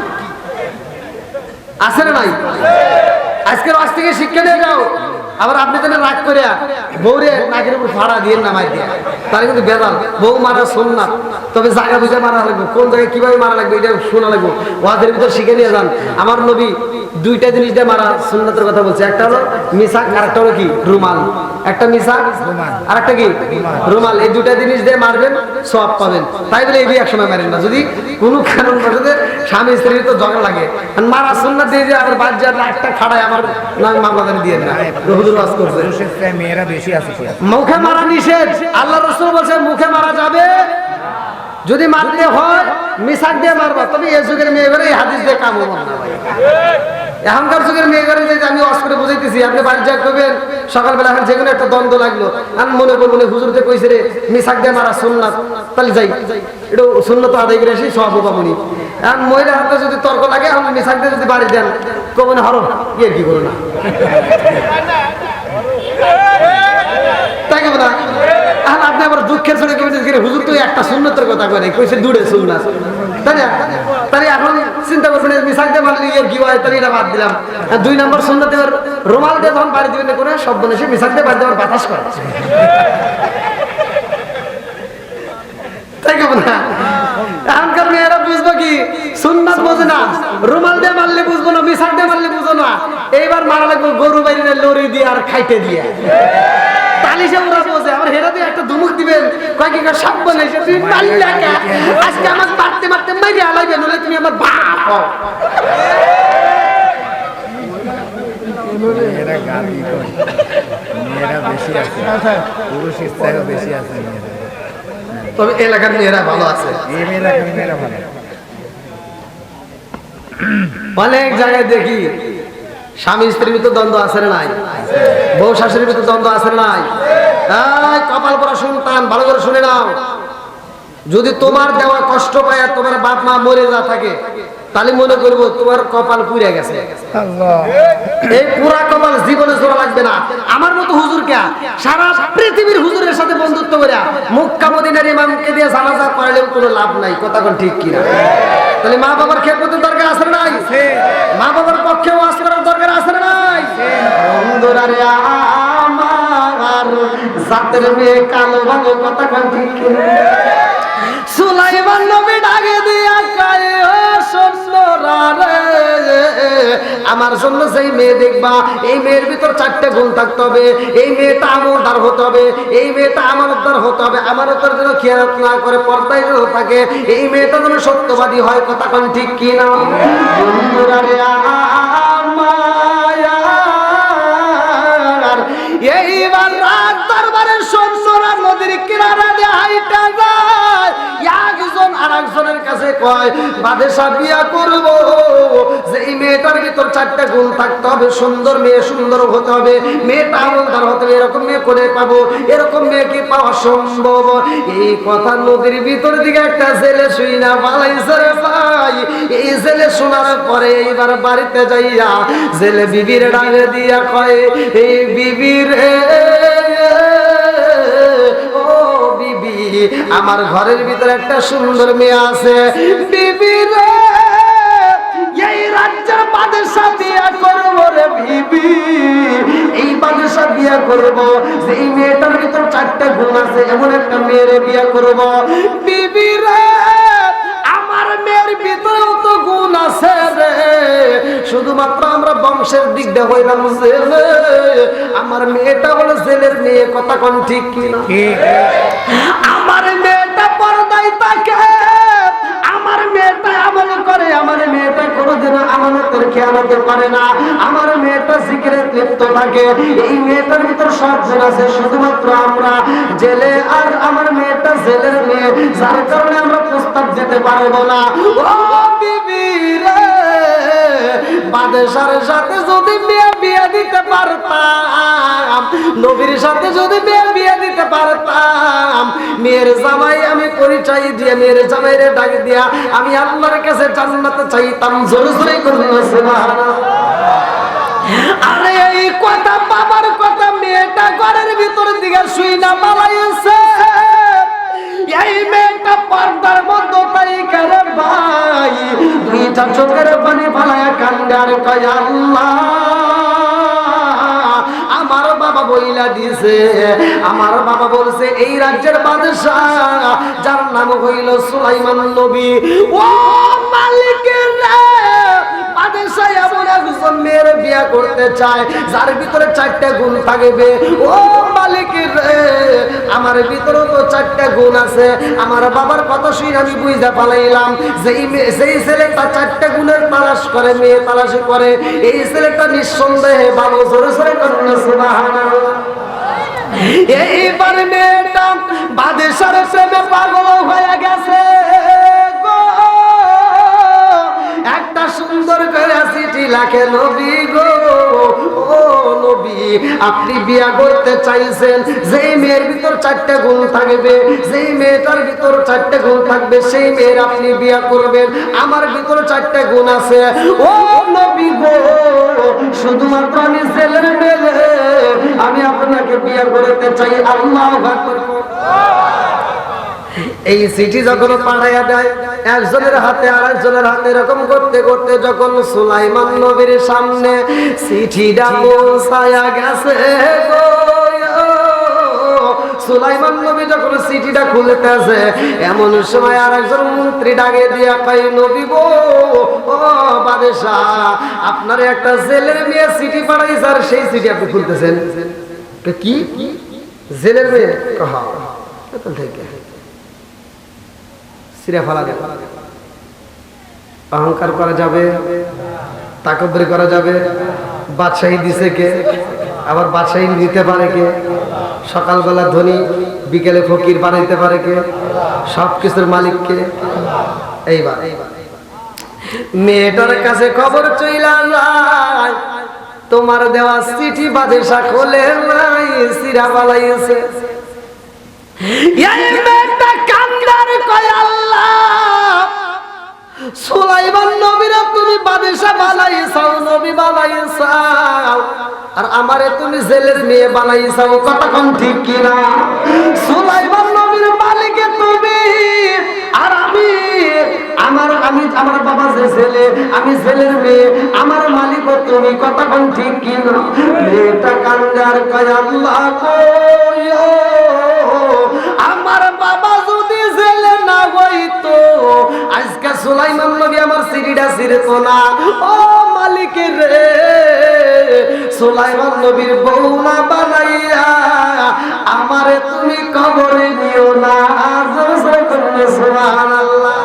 আছে না নাই? আজকের আজ থেকে শিক্ষা নিয়ে যাও। আবার আপনি যেন রাগ করে বউরে নাকের উপর ফাড়া দিয়ে নামাই দিয়ে, তাহলে কিন্তু বেদাল। বউ মারা সুন্নাত, তবে জায়গা বুঝে মারা লাগবে, কোন জায়গায় কিভাবে মারা লাগবে এটা শোনা লাগবে। ওয়াদের ভিতর শিখে নিয়ে যান। আমার নবী 2টা জিনিস দিয়ে মারা সুন্নাতের কথা বলছে, একটা হলো মিসাক, আর একটা হলো কি রুমাল। একটা মিসাক আর একটা কি রুমাল। এই 2টা জিনিস দিয়ে মারবেন, সওয়াব পাবেন। তাই বলে এই এক সময় মারেন না। যদি কোনো কারণ বসে স্বামী স্ত্রীর তো ঝগড়া লাগে, মারা সুন্নাত দিয়ে দিয়ে আবার বাচ্চার একটা ফাড়ায় আমার নামে মামলা দিয়ে না। মেয়েরা বেশি আছে, মুখে মারা নিষেধ। আল্লাহ রাসূল বলেছে মুখে মারা যাবে, যদি মারতে হয় মিসাক দিয়ে মারবা। তবে এই যুগের মেয়ে করে এই হাদিস দিয়ে কাম হবে না। এখনকার যুগের মেয়ে করে যে আমি ওয়াজ করে বুঝাইতেছি, আপনি বাড়ি যা করবেন, সকালবেলা এখন যেকোনো একটা দ্বন্দ্ব লাগলো, আমি মনে করবো হুজুরতে কইছে রে মিসাক দিয়ে মারা সুন্নাত, তাহলে যাই এটা সুন্নাত আদায় করে আসি, সব পাবনি। এখন মহিলার হাতে যদি তর্ক লাগে, আমি মিসাক দিয়ে যদি বাড়ি দেন, কমনে হরো ইয়ে কি করো না, তাই কেমন না? এখন আপনি আবার দুঃখের সঙ্গে হুজুর তো একটা সুন্নতের কথা করে কইছে 2 সুন্নাত, তাই না? তাহলে এখন চিন্তা করবেন মিসাক দিয়ে মারলে কি হয়, তাহলে এটা বাদ দিলাম। 2 নম্বর সুন্নাত রুমাল দিয়ে যখন বাড়ি দিবেন করে সব বলে সে মিসাক দিয়ে বাড়ি দেওয়ার বাতাস করে, তাই কেমন না? এখনকার মেয়েরা বুঝবো কি সুন্নাত বোঝে না, রুমাল দিয়ে মারলে বুঝবো না, মিসাক দিয়ে মারলে বুঝবো না। এইবার মারা লাগবে গরু বাইরে লরি দিয়ে আর খাইতে দিয়ে, তালিশে ওরা বোঝে। আমার হেরা দিয়ে একটা ধমক দিবেন, কয় কি সব বলেছে তুমি মারলে আজকে আমার মারতে মারতে মেরে আলাইবে, নলে তুমি আমার বাপ হও। মেয়েরা গালি করে, মেয়েরা বেশি আছে, পুরুষের চেয়েও বেশি আছে মেয়েরা। তবে এলাকার মেয়েরা ভালো আছে, এই মেয়েরা ভালো। অনেক জায়গায় দেখি স্বামী স্ত্রীর ভিতর দ্বন্দ্ব আছে না নাই, বউ শাশুড়ির ভিতর দ্বন্দ্ব আছে না নাই। কপাল পরা সন্তান ভালো করে শুনে নাও, যদি তোমার দেওয়া কষ্ট পায় তোমার বাপ মা মরে যা থাকে, তাহলে মনে করবো তোমার কপাল পুড়ে গেছে। এই পুরা কপাল জীবনে জোড়া লাগবে না। আমার মতো হুজুর কে সারা পৃথিবীর হুজুরের সাথে বন্ধুত্ব করে মক্কা মদিনার ইমামকে দিয়ে জানাজা পড়ালেও কোনো লাভ নাই। কথা কোন ঠিক কিনা? তাহলে মা বাবার খেদমতের দরকার আছে না নাই? মা বাবার পক্ষে ওয়াজ করার দরকার আছে না নাই? বন্ধুরা রে আমার জাতের মেয়ে কালো ভালো, কথা কোন ঠিক কিনা? সুলাইমান নবী ডাকে দিয়া কয়, ও সুন্দরা রে, আমার জন্য যেই মেয়ে দেখবা, এই মেয়ের ভিতর 4টে গুণ থাকতে হবে। এই মেয়েটা আমলদার হতে হবে, এই মেয়েটা আমানতদার হতে হবে, আমানতের জন্য খেয়ানত না করে পর্দায় যেন থাকে, এই মেয়েটা যেন সত্যবাদী হয়। কথা কোন ঠিক কিনা? বন্ধুরা রে আমার, এইবার রাত দরবারের সুন্দরা নদীর কিনারা দিয়ে হাইটা যায়। একজন আরেকজনের কাছে কয়, বাদশা বিয়া করব, যে এই মেয়েটার ভিতর 4টে গুণ থাকতে হবে। সুন্দর মেয়ে, সুন্দর হতে হবে, মেয়েটা আমলদার হতে হবে। এরকম মেয়ে করে পাবো? এরকম মেয়ে কি পাওয়া সম্ভব? এই কথা নদীর ভিতর দিকে একটা ছেলে শুই না পালাইছে রে ভাই। এই ছেলে শোনার পরে এইবার বাড়িতে যাইয়া ছেলে বিবির ডাকে দিয়া কয়, এই বিবির আমার ঘরের ভিতরে একটা সুন্দর মেয়ে আছে। বিবি রে, এই রাজ্যের বাদশা বিয়া করবো রে বিবি, এই বাদশা বিয়া করবো, এই মেয়েটার ভিতর 4টে গুণ আছে, এমন একটা মেয়েরে বিয়া করবো। বিবি রে, আমার মেয়ের ভিতরেও তো গুণ আছে রে, শুধুমাত্র আমরা বংশের দিক দিয়ে হইলাম জেলে, আমার মেয়েটা হলো জেলের মেয়ে। কথা কোন ঠিক কিনা? আমার মেয়েটা পর্দায় থাকে, আমার মেয়েটা আমল করে, আমার মেয়েটা কোনোদিন আমানতের খেয়ানত করে না, আমার মেয়েটা জিকিরে লিপ্ত থাকে। এই মেয়েটার ভিতর সব গুণ আছে, শুধুমাত্র আমরা জেলে, আর আমার মেয়েটা জেলের মেয়ে, যার কারণে আমরা প্রস্তাব দিতে পারবো না। ও বিবি রে, বাদশার সাথে যদি মেয়ে বিয়ে দিতে পারতাম, নবীর সাথে যদি মেয়ে বিয়ে দিতে পারতাম, মেয়ের জামাই আমি পরিচয় দিয়ে মেয়ের জামাইরে ডাক দিয়া আমি আল্লাহর কাছে জান্নাতে চাইতাম। জোরে জোরে করুন সুবহানাল্লাহ। আরে এই কথা বাবার কথা, মেয়েটা ঘরের ভিতর দিকে শুই না পালাইছে। এই মেয়েটা পর্দার মধ্যে তাই করে ভাই, দুইটা চোখের পানি ফালায়া কান্দে আর কয়, আল্লাহ আমার বাবা বইলা দিছে, আমার বাবা বলছে এই রাজ্যের বাদশা যার নাম হইল সুলাইমান নবী, ও মালিকের বাদশা এমন একজন মেয়ের বিয়া করতে চায় যার ভিতরে 4টে গুণ থাকবে। ও মালিকের, আমার ভিতরে তো 4টে গুণ আছে। আমার বাবার কথা শুনে আমি বুঝতে পারলাম যেই ছেলেটা 4টে গুণের তালাশ করে, মেয়ে তালাশি করে, এই ছেলেটা নিঃসন্দেহে ভালো। জোরে জোরে করুন সুবহানাল্লাহ। এইবার মেয়েটা বাদশার প্রেমে পাগল হয়ে গেছে গো। একটা সুন্দর করে চিঠি লেখে, নবী গো, ও নবী, আপনি বিয়া করতে চাইছেন, যেই মেয়ের ভিতর 4টে গুণ থাকবে, যেই মেয়েটার ভিতর 4টে গুণ থাকবে, সেই মেয়ের আপনি বিয়া করবেন। আমার ভিতর 4টে গুণ আছে, ও নবী গো, শুধুমাত্র আমি ছেলের মেয়ে, আমি আপনাকে বিয়া করতে চাই। আল্লাহু আকবার। এই চিঠি যখন পাঠাইয়া দেয় একজনের হাতে আর একজনের হাতে, এরকম করতে করতে যখন সুলাইমান নবীর সামনে চিঠিটা পৌঁছায়া গেছে গো, সুলাইমান নবী যখন চিঠিটা খুলতেছে, এমন সময় আর একজন মন্ত্রী ডাকে দিয়া কয়, নবী গো, ও বাদশা, আপনার একটা জেলের মেয়ে চিঠি পাঠাইছে, আর সেই চিঠি আপনি খুলতেছেন। কি জেলের মেয়ে? অহংকার করা যাবে, তাকব্বুরি করা যাবে? বাদশাহী দিছে কে? আবার বাদশাহী নিতে পারে কে? সকালবেলা ধনী, বিকেলে ফকির বানাইতে পারে কে? সবকিছুর মালিক কে? এইবার মেয়েটার কাছে খবর চইলা যায়, তোমার দেওয়া চিঠি বাদশা খোলে নাই, সিরা বালাইছে। এই মেয়েটা কান্দার কয়, সুলাইমান নবীরা তুমি বাদশা বানাইছাও, নবী বানাইছাও, আর আমারে তুমি জেলের মেয়ে বানাইছাও। কথা কোন ঠিক কিনা? সুলাইমান নবীর মালিকে তুমি, আর আমি আমার বাবা যে ছেলে, আমি ছেলের মেয়ে, আমার মালিকও তুমি। কথা কোন ঠিক কিনা? মেয়েটা কান্দার কয় আল্লাহ কই, আমার বাবা যদি ছেলে না হইতো আজকে সুলাইমান নবী আমার সিঁড়িটা ছিঁড়তো না। ও মালিকের রে, সুলাইমান নবীর বউ না বানাইয়া আমারে তুমি কবরে নিও না। সুবহানাল্লাহ,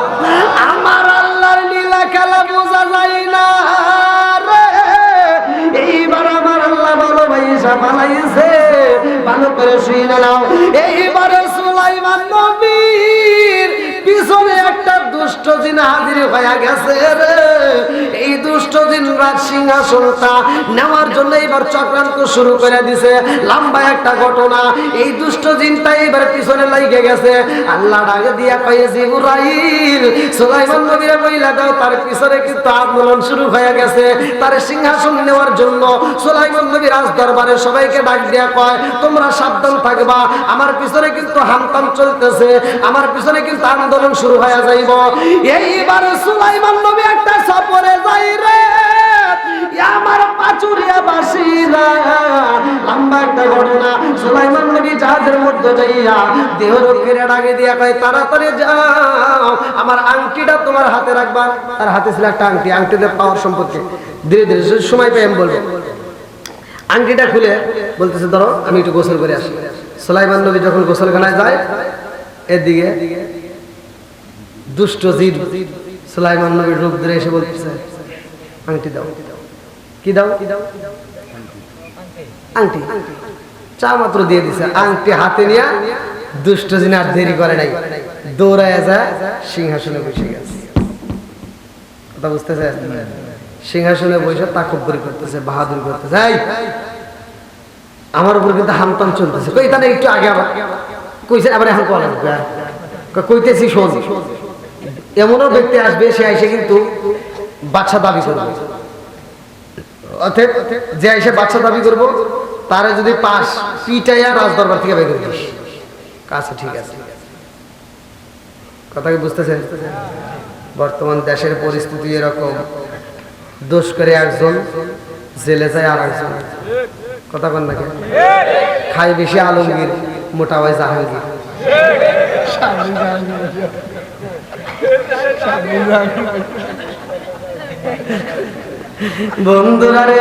আমার আল্লাহর লীলা খেলা বোঝা যায় না রে। এইবার আমার আল্লাহ ভালোবাসা বানাইছে, ভালো করে শুনে নাও। এইবারে সুলাইমান নবীর পিছনে একটা দুষ্ট জিন হাজির হয়ে গেছে রে। এই দুষ্ট জিন রাজ সিংহাসনটা নেওয়ার জন্য এবার চক্রান্ত শুরু করে দিছে। লম্বা একটা ঘটনা। এই দুষ্ট জিনটা এবার পিছনে লাগে গেছে। আল্লাহ ডাক দিয়া কয়ে জিবরাইল, সুলাইমান নবীরে বইলা দাও, তার পিছনে কিন্তু আন্দোলন শুরু হয়ে গেছে। তার সিংহাসন নেওয়ার জন্য সুলাইমান নবী রাজ দরবারে সবাইকে ডাক দিয়া কয়, তোমরা সাবধান থাকবা, আমার পিছনে কিন্তু হামতাম চলতেছে, আমার পিছনে কিন্তু আন্দোলন শুরু হয়ে যাইব। এইবার সুলাইমান নবী একটা সফরে যাই রে, আমার পাচুরিয়া বাসিরা। লম্বা একটা ঘটনা। সুলাইমান নবী জাহাজের মধ্যে যাইয়া দেহ রক্ষীর ডাকে দিয়া কয়, তাড়াতাড়ি যাও, আমার আংটিটা তোমার হাতে রাখবা। তার হাতে ছিল একটা আংটি, আংটিতে পাওয়ার সম্পর্কে ধীরে ধীরে সময় পেয়ে আমি বলবো। আংটিটা খুলে বলতেছে, ধরো আমি একটু গোসল করে আসি। সুলাইমান নবী যখন গোসলখানায় যায়, এদিকে দুষ্ট জিন সুলাইমান নবীর রূপ ধরে এসে বলতেছে, আংটি দাও। কি দাও? আংটি। চা মাত্র দিয়ে দিছে। আংটি হাতে নিয়ে দুষ্ট জিন আর দেরি করে নাই, দৌড়ায় যায় সিংহাসনে বসে গেছে। কথা বুঝতেছে? সিংহাসনে বসে তাকব্বুরি করতেছে, বাহাদুরি করতেছে। আমার উপর কিন্তু হামতাম চলতেছে। কই তাহলে একটু আগে আবার কইছে, আবার এখন কল কইতেছি শোন। এমনও ব্যক্তি আসবে, সে এসে কিন্তু বাচ্চা দাবি করবে। অর্থাৎ যে এসে বাচ্চা দাবি করবো, তারা যদি পাস পিটাইয়া রাজ দরবার থেকে বের করে দিস। আচ্ছা ঠিক আছে। কথা কি বুঝতেছেন? বর্তমান দেশের পরিস্থিতি এরকম, দোষ করে একজন, জেলে যায় আর একজন। কথা বল নাকি? খায় বেশি আলমগীর, মোটা হয় জাহাঙ্গীর। বন্ধুরা রে,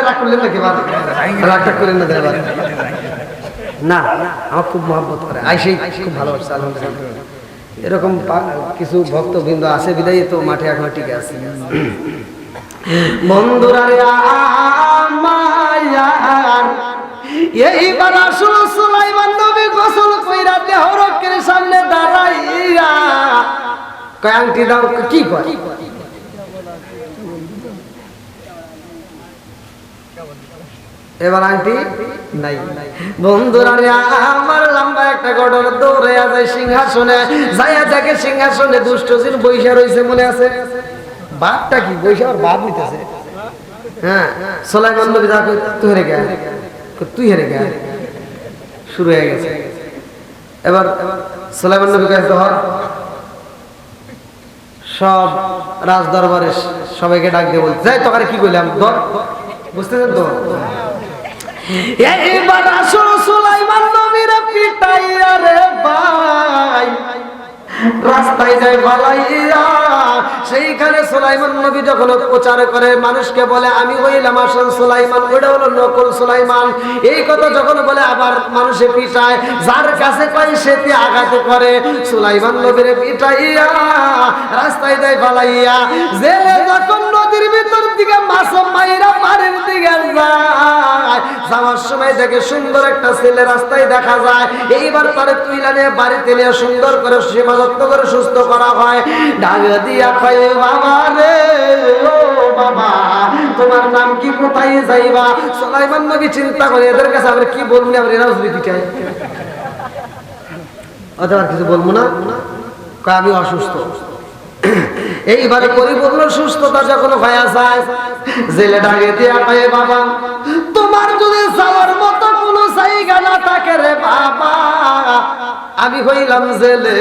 রাগ করলেন নাকি? রাগটা করলেন না? না, আমার খুব মহব্বত করে, আইসেই খুব ভালোবাসছে। আলহামদুলিল্লাহ, এরকম কিছু ভক্তবৃন্দ আছে বিদায় তো মাঠে এখন ঠিক আছে। বন্ধুরা রে, এইবার আসল সুলাইমান নবী গোসল কইরা দেহ রক্ষীর সামনে দাঁড়াইয়া কয়, আংটি দাও। কি কয়? এবার আংটি নাই। বন্ধুরা রে, আমার লম্বা একটা ঘটনা। দৌড়ে যায় সিংহাসনে, যাইয়া দেখে সিংহাসনে দুষ্ট জিন বইসা রয়েছে। মনে আছে? বাপটা কি বইসা আর বাপ নিতেছে। হ্যাঁ, সুলাইমান নবী যা কই, তুই হেরে গে, তুই হেরে গে, শুরু হয়ে গেছে। এবার সুলাইমান নবী কয়, ধর। সব রাজ দরবারে সবাইকে ডাক দিয়ে বলছে, যাই তোকে কি কইলাম, ধর। বুঝতেছেন তো? এইবার আসল সুলাইমান নবীর পিটাইয়া রে ভাই রাস্তায় যায় বালাইয়া। সেইখানে সুলাইমান নবী যখন প্রচার করে, মানুষকে বলে আমি হইলাম আসল সুলাইমান, ওটা হলো নকল সুলাইমান। এই কথা যখন বলে, আবার মানুষে পিটায়, যার কাছে পাই সেটি আঘাত করে। সুলাইমান নবীর পিটাইয়া রাস্তায় যায় বালাইয়া। জেলে যখন নদীর ভিতর দিকে মাছ মাইরা পাড়ের দিকে যায়, যাওয়ার সময় দেখে সুন্দর একটা ছেলে রাস্তায় দেখা যায়। এইবার তারে তুইলা নিয়ে বাড়িতে নিয়ে সুন্দর করে সেবা যত্ন করে সুস্থ করা হয়। ডাক দিয়া কয়, বাবা রে, ও বাবা, তোমার নাম কি, কোথায় যাইবা? সুলাইমান নবী চিন্তা করে, এদের কাছে আমরা কি বলবো, আমরা এরাও যদি পিটাই, অথবা কিছু বলবো না। কয় আমি অসুস্থ। এইবারে পরিপূর্ণ সুস্থতা যখন হয়ে যায়, জেলে ডাকে দিয়া কয় বাবা তোমার যদি যাওয়ার মতো কোনো জায়গা না থাকে রে বাবা, আমি হইলাম জেলে,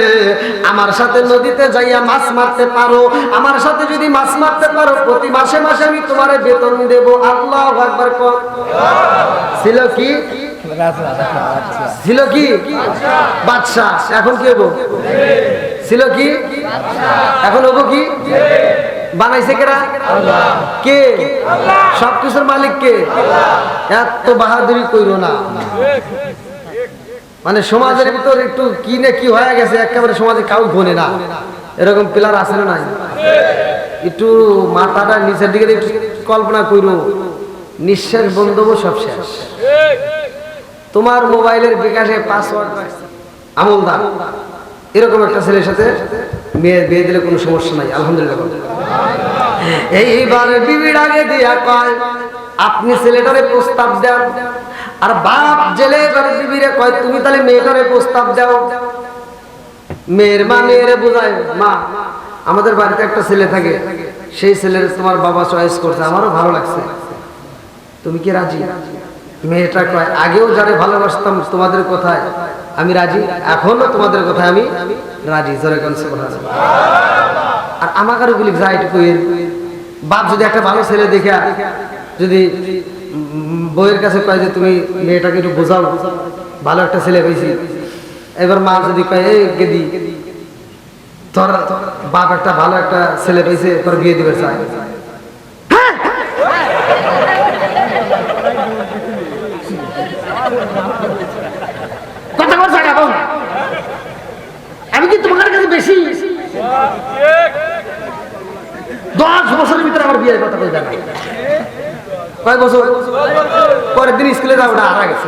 আমার সাথে নদীতে যাইয়া মাছ মারতে পারো, আমার সাথে যদি মাছ মারতে পারো প্রতি মাসে মাসে আমি তোমারে বেতন দেব। আল্লাহু আকবার। ছিল কি ছিল কি বাদশা, এখন কি হবো? ছিল কি এখন হবো কি? বানাইছে কেরা? কে? সবকিছুর মালিক কে? এত বাহাদুরি কইরো না। মানে সমাজের ভিতর একটু কি না কি হয়ে গেছে, একেবারে সমাজে কাউ ঘনে না, এরকম পিলার আছে না নাই? একটু মাথাটা নিচের দিকে একটু কল্পনা কইরো, নিঃশ্বাস বন্ধ সব শেষ। তোমার মোবাইলের বিকাশে পাসওয়ার্ড আমলদার, এরকম একটা ছেলের সাথে মেয়ে বিয়ে দিলে কোনো সমস্যা নাই, আলহামদুলিল্লাহ। এইবার বিবির আগে দিয়া কয় আপনি ছেলেটারে প্রস্তাব দেন, আর বাপ জেলে এবারে বিবিরে কয় তুমি তাহলে মেয়েটারে প্রস্তাব দাও। মেয়ের মা মেয়েরে বোঝায়, মা আমাদের বাড়িতে একটা ছেলে থাকে, সেই ছেলের তোমার বাবা চয়েস করছে, আমারও ভালো লাগছে, তুমি কি রাজি? মেয়েটা কয় আগেও যারে ভালোবাসতাম তোমাদের কথায় আমি রাজি, এখনো তোমাদের কথায় আমি রাজি। জোরে কোন সুবহানাল্লাহ। আর আমাকে আরো বলি যাই একটু বাপ যদি একটা ভালো ছেলে দেখে যদি বউয়ের কাছে কয় যে তুমি মেয়েটাকে একটু বোঝাও, ভালো একটা ছেলে পেয়েছি, এবার মা যদি কয় এই গেদি তোর বাপ একটা ভালো একটা ছেলে পেয়েছে, তোর বিয়ে দিবে চায়, কথা বলছে এখন আমি কি তোমার কাছে বেশি 10 বছরের ভিতরে আমার বিয়ের কথা কই জানা? কয় বছর পরের দিন স্কুলে যাও, ওটা হারা গেছে।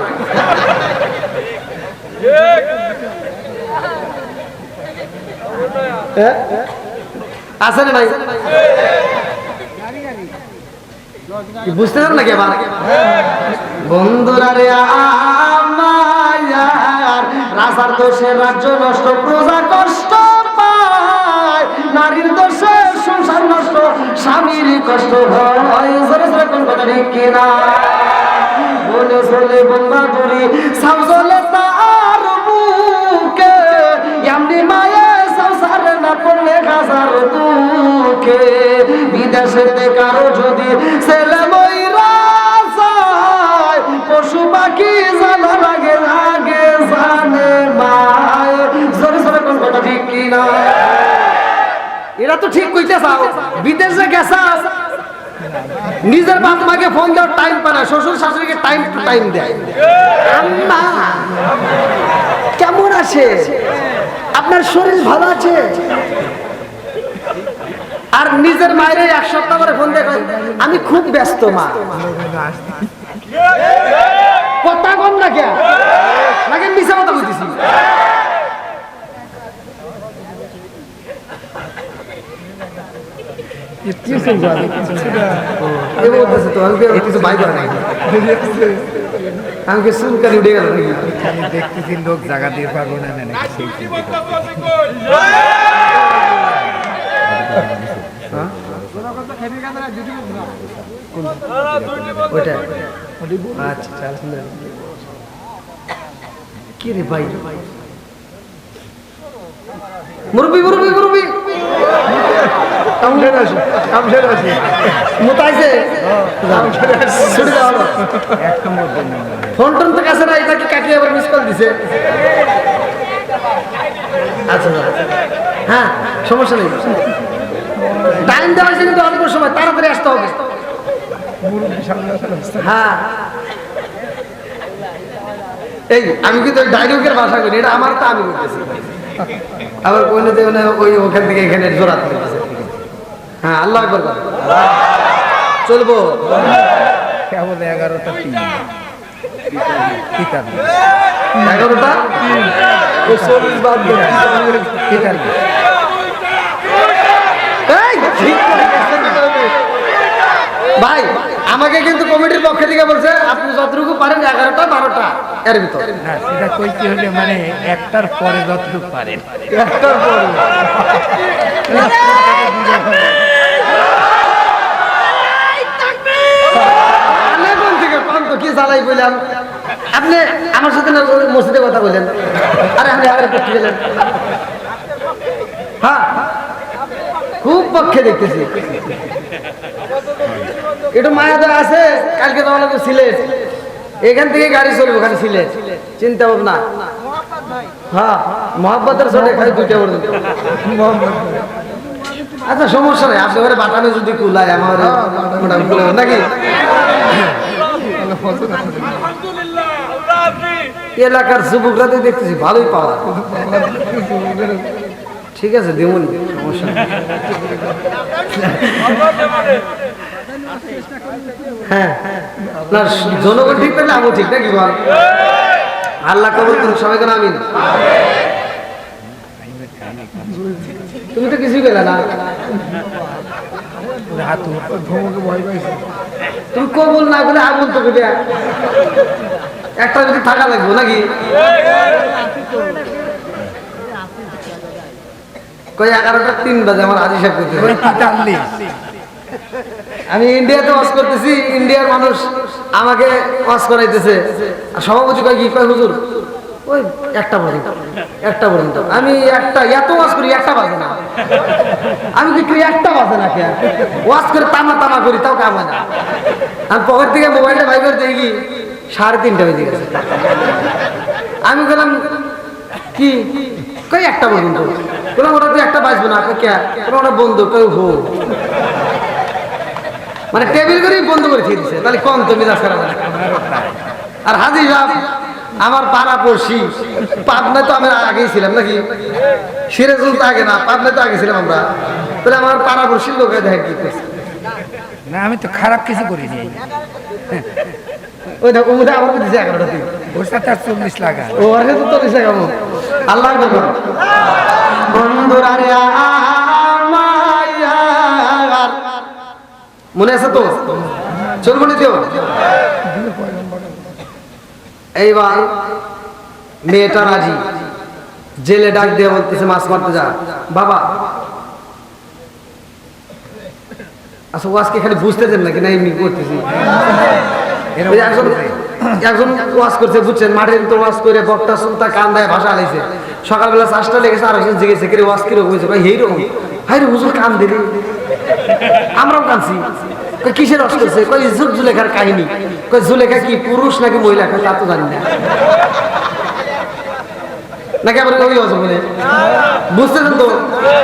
আছে না নাই? বুঝতে পারেন নাকি? আবার বন্ধুরা রে আমার রাজার দোষে রাজ্য নষ্ট, প্রজা কষ্ট পায়, নারীর দোষে সংসার নষ্ট, স্বামীর কষ্ট হয়। জোরে জোরে কোন কথা ঠিক কিনা? বলে চলে বন্ধাধুরি সাউ চলে তার বুকে, এমনি মায়ে সংসার না করলে হাজার দুঃখে। বিদেশেতে কারো যদি ছেলে মইরা যায়, পশু পাখি জানা লাগে লাগে জানে মায়। জোরে জোরে কোন কথা ঠিক কিনা? এরা তো ঠিক কইতে চাও, বিদেশে গেছাও, নিজের বাপ মাকে ফোন দেওয়ার টাইম পায় না, শ্বশুর শাশুড়িকে টাইম টু টাইম দেয়। আম্মা কেমন আছে? আপনার শরীর ভালো আছে? আর নিজের মায়ের 1 সপ্তাহ পরে ফোন দিয়ে আমি খুব ব্যস্ত মা। কথা কম না কে নাকি মিশা কথা বুঝতেছি? আমাকে সুলকানি উঠে গেল নাকি? দেখতেছি লোক জায়গা দিয়ে পারবো না নাকি সেই কি রে ভাই? মুরব্বি মুরব্বি মুরব্বি ফোন টোন তো কাছে না, এটাকে কাটিয়ে আবার মিস কল দিছে। আচ্ছা হ্যাঁ সমস্যা নেই, টাইম দেওয়া হয়েছে কিন্তু অল্প সময়, তাড়াতাড়ি আসতে হবে। হ্যাঁ এই আমি কিন্তু ডায়লগের ভাষা করি, এটা আমার তা আমি বলতেছি। আবার ওই ওখান থেকে এখানে জোরাত লেগেছে। হ্যাঁ আল্লাহ আকবার চলবো। কেবল 11টা 3 11টা 40 বাদ দিয়ে ভাই আমাকে কিন্তু কমিটির পক্ষে থেকে বলছে আপনি যতটুকু পারেন 11টা 12টা এর ভিতর। না সেটা কইতে হলে মানে একটার পরে যতটুকু পারেন। একটার পরে কোন থেকে কোন তো কি জ্বালাই বললাম আপনি আমার সাথে না মসজিদে কথা বললেন। আরে আপনি আগে পক্ষে গেলেন। হ্যাঁ খুব পক্ষে দেখতেছি একটু মায়াদা আছে। কালকে তোমার লোক সিলেট, এখান থেকে গাড়ি চলবো খালি সিলেট, চিন্তা ভাবনা। হ্যাঁ মহাব্বতের চলে খালি 2টা পর্যন্ত। আচ্ছা সমস্যা নেই, আপনি ঘরে বাটানো যদি কুলায় আমার নাকি এলাকার যুবকরা তো দেখতেছি ভালোই পাওয়া। ঠিক আছে দিমুন, সমস্যা নেই। হ্যাঁ না জনগণ ঠিক পেলে আমিও ঠিক নাকি বল? আল্লাহ কবুল করুন সবাইকে আমিন। তুমি তো কিছুই পেলে না, তুমি কবুল না বলে আগুন তো পেবে একটা যদি থাকা লাগবে নাকি? কই 11টা 3 বাজে আমার হাজি সাহেব করতে। আমি ইন্ডিয়াতে ওয়াজ করতেছি, ইন্ডিয়ার মানুষ আমাকে ওয়াজ করাইতেছে। আর সভাপতি কয় কি কয় হুজুর ওই 1টা পর্যন্ত। আমি এত ওয়াজ করি 1টা বাজে না। আমি কি করি 1টা বাজে না কে ওয়াজ করে তামা করি তাও কাম হয় না। আমি পকেট থেকে মোবাইলটা বাই করে দেখি 3:30 বেজে গেছে। আমি বললাম কি কই 1টা পর্যন্ত, বললাম ওটা তো 1টা বাজবে না কে, ওটা বন্ধ কেউ হো মানে টেবিল করেই বন্ধ করে দিয়ে দিচ্ছে। তাহলে কম তো মিজাজ খারাপ। আর হাজি সাহেব আমার পাড়া পড়শি, পাবনায় তো আমি আগেই ছিলাম নাকি, সিরাজুল তো আগে না, পাবনায় তো আগে ছিলাম আমরা। তাহলে আমার পাড়া পড়শির লোক দেখে কি করছে। না আমি তো খারাপ কিছু করিনি। ওই দেখো ওটা আমার দিচ্ছে 11টা থেকে, ওর সাথে 40 লাগা। ও আরে তো 40 টাকা আল্লাহ বন্ধুরা রে আমার মনে আছে তো চলবো নি তো। এইবার মেয়েটা রাজি, জেলে ডাক দিয়ে বলতেছে মাছ মারতে যা বাবা। আচ্ছা ওয়াজকে খালি বুঝতে দেন নাকি না এমনি করতেছি? একজন ওয়াজ করছে বুঝছেন, মাঠের তো ওয়াজ করে বক্তা শুনতা কান দেয় ভাষা আলাইছে। সকালবেলা 4টা লেগেছে, আরেকজন জিজ্ঞেসে কিরে ওয়াজ কিরকম হয়েছে? ভাই এইরকম। ভাই রে হুজুর কান দিলি, আমরাও কানছি। কিসের রস করছে? কই জুলেখার কাহিনী। কই জুলেখা কি পুরুষ নাকি মহিলা? তা তো জানি না নাকি আবার ওই অজ বলে বুঝতেছেন তো।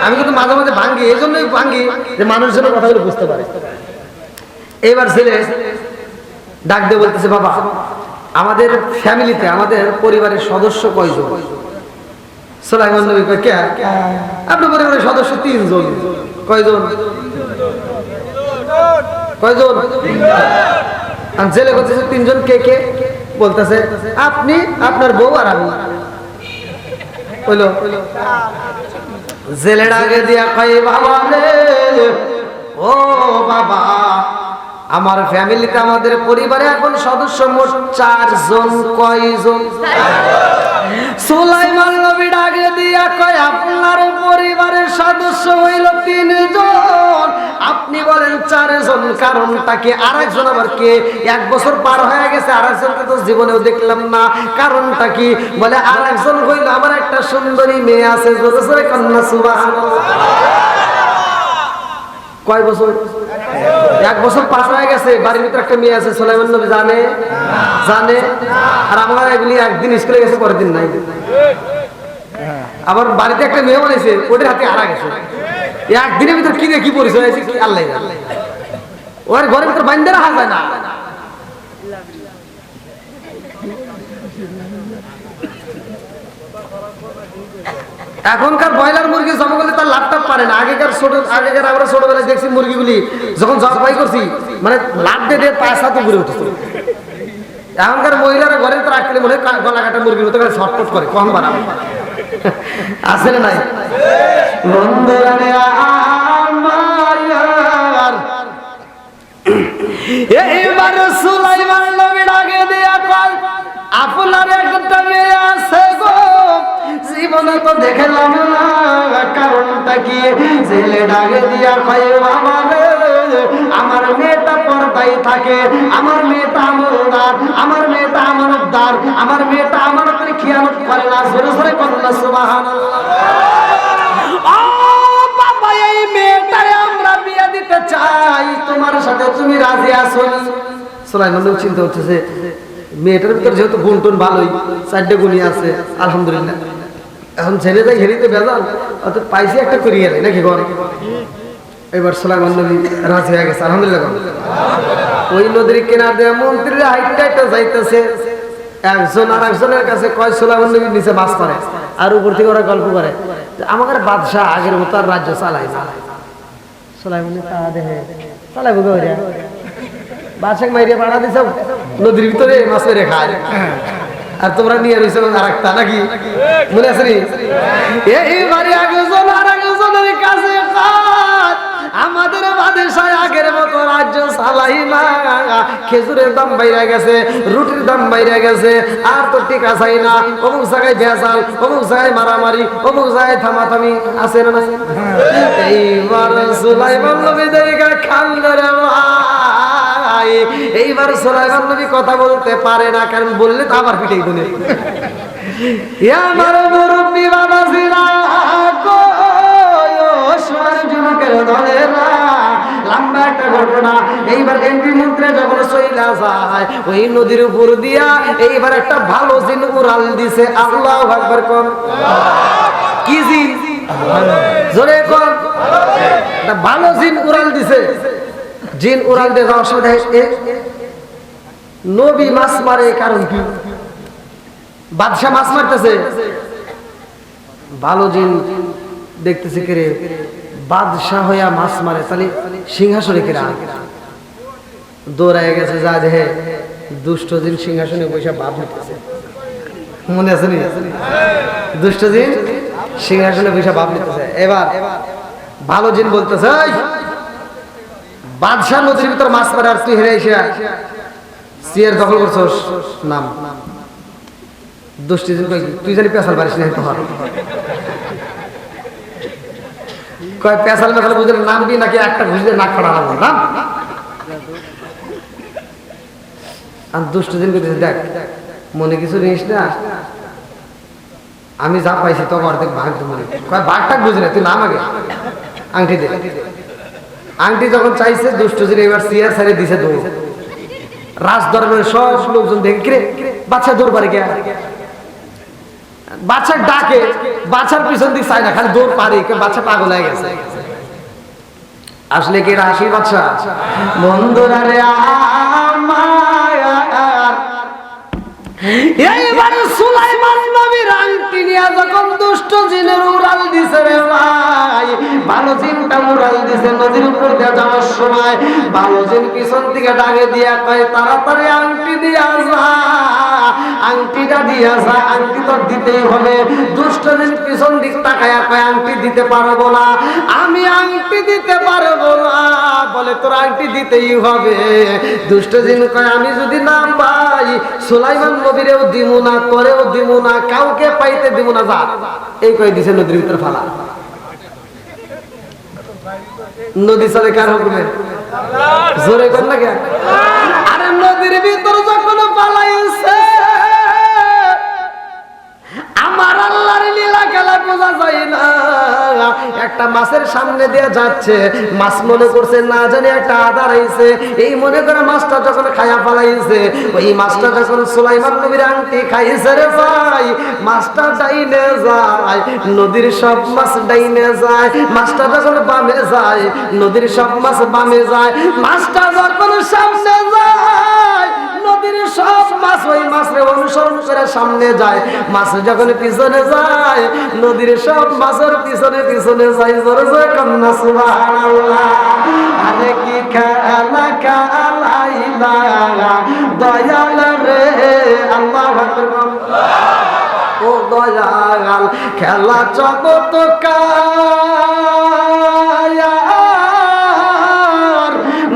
আমি কিন্তু মাঝে মাঝে ভাঙ্গি, এই জন্যই ভাঙ্গি যে মানুষ যেন কথাগুলো বুঝতে পারে। এবার ছেলে ডাক দিয়ে বলতেছে বাবা আমাদের ফ্যামিলিতে আমাদের পরিবারের সদস্য কয়জন? সুলাইমান নবী কয় কে? আপনার পরিবারের সদস্য 3 জন। কয়জন? কয়জন? আর জেলে বলতেছে 3 জন। কে কে? বলতেছে আপনি, আপনার বউ আর আমি। বললো জেলে ডাকে দিয়া কয় বাবা রে ও বাবা আমার ফ্যামিলিতে আমাদের পরিবারে এখন সদস্য মোট 4 জন। কয়জন? সুলাইমান নবী ডাকে দিয়া কয় আপনার পরিবারের সদস্য হইল 3 জন, আপনি বলেন 4 জন, কারণটা কি? আরেকজন আবার কে? 1 বছর পার হয়ে গেছে, আরেকজনকে তো জীবনেও দেখলাম না। কারণটা কি? বলে আরেকজন হইল আমার একটা সুন্দরী মেয়ে আছে। জোরে জোরে কন্যা সুবহানাল্লাহ। কয় বছর? 1 বছর পার হয়ে গেছে, বাড়ির ভিতরে একটা মেয়ে আছে। সুলাইমান নবী জানে? আর আমরা এগুলি একদিন স্কুলে গেছে, পরের দিন নাই। আবার বাড়িতে একটা মেয়ে বানাইছে, ওদের হাতে হারা গেছে। একদিনের ভিতরে কি দিয়ে কি পরিচয় আছে কি আল্লাহ জানে। ওর ঘরের ভিতরে বাইন্দা রাখা যায় না। এখনকার ব্রয়লার মুরগি জব করলে তার লাভটা পারে না। আগেকার আমরা ছোটবেলায় দেখছি মুরগিগুলি যখন জবাই করছি মানে লাভ দিয়ে পায়সা তো ঘুরে উঠেছে। এখনকার মহিলারা ঘরের তো রাখলে মনে হয় গলা কাটা মুরগির মতো ছটফট করে, কম বানাবে। আছে না নাই? এইবার সুলাইমান নবী ডাকে দিয়া কয় আপনার একটা মেয়ে আছে গো, জীবনে তো দেখলাম না, কারণটা কি? ছেলে ডাকে দিয়া কয় বাবা রে, আমার মেয়েটা পর্দায় থাকে, আমার মেয়েটা আমলদার, আমার মেয়েটা আমানতদার, আমার মেয়েটা আমানতের খেয়ানত করে না। জোরে জোরে বলুন না সুবহানাল্লাহ। ও বাবা, এই মেয়েটাই আমরা বিয়ে দিতে চাই, তোমার সাথে তুমি রাজি আছো? সুলাইমান নবী চিন্তা করতেছে, মেয়েটার ভিতরে যেহেতু গুণ টুন ভালোই, 4টে গুণই আছে আলহামদুলিল্লাহ, এখন ছেলে যাই হেরিতে বেজাল, অত পাইছি একটা করিয়ে নেই নাকি ঘর। এবার সুলাইমান নবী রাজি হয়ে গেছে আলহামদুলিল্লাহ। ওই নদীর কিনার দিয়ে মন্ত্রীরা হাইটে হাইটে যাইতেছে, একজন আর একজনের কাছে কয় সুলাইমান নবীর নিচে মাছ পারে, আর উপর থেকে ওরা গল্প করে আমাদের বাদশাহ আগের মতো আর রাজ্য চালায় না। সুলাইমান তা দেখে চালাইব গো, বাদশাহ মাইরিয়া পাড়া দিছ নদীর ভিতরে মাছ মেরে খায়, আর তোমরা নিয়ে রয়েছে আরেকটা নাকি মনে আছে? এইবারে একজন আর একজনের কাছে আমাদের বাদশাহ আগের মতো রাজ্য চালাই না, খেজুরের দাম বাইরে গেছে, রুটির দাম বাইরে গেছে, আর তো টিকা চাই না, অমুক জায়গায় ভেজাল, অমুক জায়গায় মারামারি, অমুক জায়গায় থামাথামি আছে না? এইবার সুলাইমান নবী জায়গা খান ধরে ভাই, এইবার সুলাইমান নবী কথা বলতে পারে না, কারণ বললে তো আবার পিটাই বলে। আমার মুরব্বি বাবাজিরা গো, সোনার যুবকের দলেরা, লম্বা একটা ঘটনা। এইবার এমপি মন্ত্রী যখন চইলা যায় ওই নদীর উপর দিয়া, এইবার একটা ভালো জিন উড়াল দিছে। আল্লাহু আকবার কোন কি জিন? জোরে কোন একটা ভালো জিন উড়াল দিছে। জিন উড়াল দিয়ে যাওয়ার সময় নবী মাছ মারে, কারণ কি? বাদশাহ মাছ মারতেছে, ভালো জিন দেখতেছে কে রে বাদশাহ হইয়া মাছ মারে, তাহলে সিংহাসনে কেরা দৌড়ায় গেছে, যা যে দুষ্ট জিন সিংহাসনে বসে ভাব নিতেছে, মনে আছে নি? দুষ্ট জিন সিংহাসনে বসে ভাব নিতেছে। এবার ভালো জিন বলতেছে, বাদশাহ নদীর ভিতর মাছ মারে, আর তুই হেরে এসে সিয়ার দখল করছস নাম। দুষ্ট জিন কই তুই জানি পেশাল পারিস না, কয় পেশাল মেশাল বুঝলে নামবি নাকি একটা ঘুষলে নাক ফাটা লাগবে না। আর দুষ্ট দিন করতেছে, দেখ মনে কিছু নিস না, আমি যা পাইছি তো অর্ধেক ভাগ মনে কয় ভাগটা বুঝি না, তুই নাম আগে আংটি দে। আংটি যখন চাইছে দুষ্ট দিন এবার সিয়ার সাইডে দিছে দৌড়, রাজ দরবারের সব লোকজন দেখে কিরে বাচ্চা দৌড় পারে কে, বাচ্চা ডাকে, বাচ্চার পিছন দিক চায় না, খালি দৌড় পারে, বাচ্চা পাগল হয়ে গেছে। আসলে কি রাশি বাচ্চা? বন্ধুরা রে আমার, এইবার সুলাইমান নবীর আংটি নিয়ে যখন দুষ্ট জিনের উড়াল দিছে রে ভাই, ভালো জিনটা উড়াল দিছে নদীর উপর দিয়ে যাওয়ার সময়, ভালো জিন পিছন থেকে ডাকে দিয়া কয় তাড়াতাড়ি আংটি দিয়া যা, আংটিটা দিয়া যা, আংটি তো দিতেই হবে। দুষ্ট জিন পিছন দিক তাকায়া কয় আংটি দিতে পারবো না, আমি আংটি দিতে পারবো না। বলে তোর আংটি দিতেই হবে। দুষ্ট জিন কয় আমি যদি না পাই সুলাইমান নবীরেও দিব না, তোরেও দিব না, কাউকে পাইতে দিব না, যা। এই কয়ে দিছে নদীর ভিতরে ফালা। নদী চলে কার হুকুমে? জোরে কর না কেন? আরে নদীর ভিতর যখন পালাইছে, আমার আল্লাহর লীলা খেলা বোঝা যায় না। একটা মাছের সামনে দিয়ে যাচ্ছে, মাছ মনে করছে না জানি একটা আদার হইছে, এই মনে করে মাছটা যখন খায়া ফেলাইছে, ওই মাছটা যখন সুলাইমান নবীর আংটি খাইছে রে ভাই, মাছটা ডাইনে যায়, নদীর সব মাছ ডাইনে যায়। মাছটা যখন বামে যায়, নদীর সব মাছ বামে যায়। মাছটা যখন সামনে যায়, নদীর সব মাছ ওই মাছের অনুসরণ করে সামনে যায়। মাছ যখন পিছনে যায়, নদীর সব মাছের পিছনে পিছনে যায়। জোরে জোরে কান্না সুবহানাল্লাহ। আরে কি খেলা খেলাইলা দয়াল রে, আল্লাহু আকবার। ও দয়াল খেলা চমৎকার,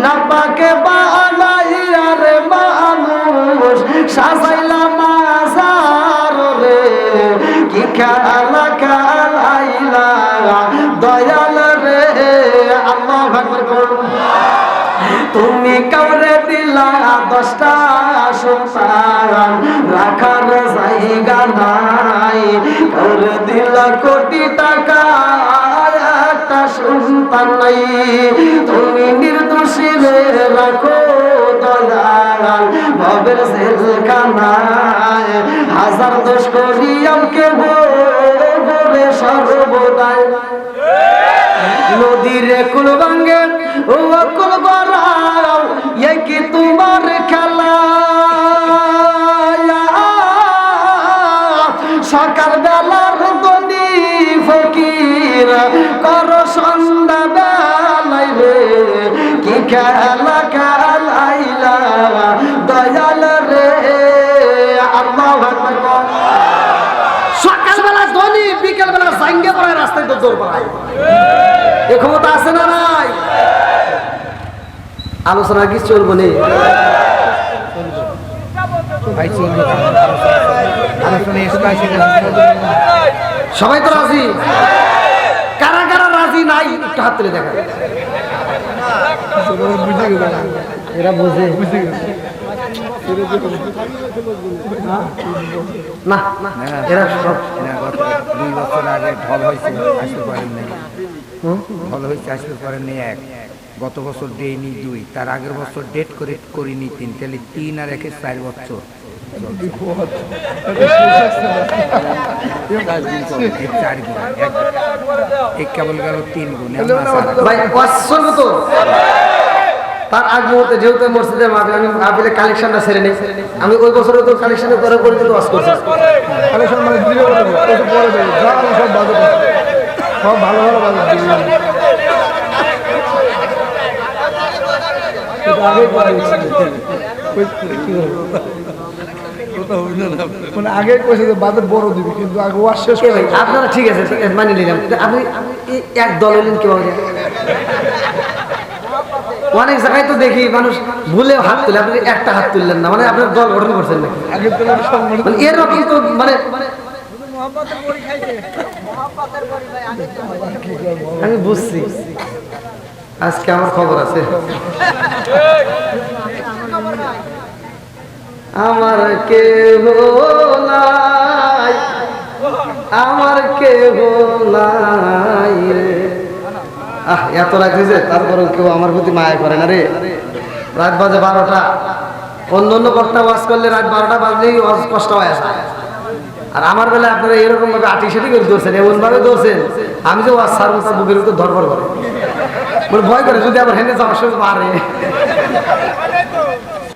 না পাকে বালা সাজাইলাম মাজার রে কি খেলা খেলাইলা দয়াল রে আল্লাহু আকবার তুমি কাউরে দিলা 10টা সন্তান রাখার জায়গা নাই কাউরে দিলা কোটি টাকা একটা সন্তান নাই তুমি নির্দোষী রে রাখো দয়াল ভবের জেলখানায় হাজার দোষ করি আমকে বলে সর্বদাই নদীরে কুল ভাঙ্গে ও কুল বরাও এই কি তোমার খেলা সকাল বেলার দনি ফকির কর সন্ধ্যা বেলাই রে কি খেলা খেলাইলা দয়াল রে আল্লাহু আকবার সকালবেলা ধনী বিকেলবেলা সাঙ্গে পড়ায় রাস্তায় তো দৌড় পড়ায় এ ক্ষমতা আছে না নাই আলোচনা কি চলবো নেই সবাই তো রাজি কারা কারা রাজি নাই একটু হাত তুলে দেখা এরা বুঝে না এরা সব 2 বছর আগে ঢল হয়েছে আসতে পারেন নাই ঢল হয়েছে আসতে পারেন নাই 1 গত বছর দেয়নি 2 তার আগের বছর ডেট করে করিনি 3 তাহলে 3 আর 1 4 বছর কেবল গেল 3 গুণ ভাই তো তার আগ মুহূর্তে যেহেতু মসজিদের মাহফিল আমি মাহফিলের কালেকশনটা সেরে নেই আমি ওই বছরে তো কালেকশনে করার পরে কিন্তু ওয়াজ করছি কালেকশন মানে দিলে পরে সব বাজে সব ভালো ভালো বাজে মানে আগে কইছে যে বাজার বড় দিবি কিন্তু আগে ওয়াশ শেষ ভাই আপনারা ঠিক আছে মানি নিলাম আপনি এক দল হলেন কিভাবে অনেক জায়গায় তো দেখি মানুষ ভুলে হাত তুলে আপনি একটা হাত তুললেন না মানে আপনার দল গঠন করছেন নাকি আগে তো মানে এরকম তো মানে আমি বুঝছি আজকে আমার খবর আছে আমার কেহ নাই আমার কেহ নাই রে এত লাগছে তারপরে কেউ আমার প্রতি মায়া করে না রে রাত বাজে 12টা অন্য অন্য বক্তা ওয়াজ করলে রাত 12টা বাজলেই ওয়াজ কষ্ট হয়ে আসে আর আমার বেলায় আপনারা এরকম ভাবে আটিসাটি করে ধরছেন এমন ভাবে ধরছেন আমি যে ওয়াজ সার বুকের ভিতর ধরপড় করে ভয় করে যদি আবার হেঁটে যাওয়ার সময় মারে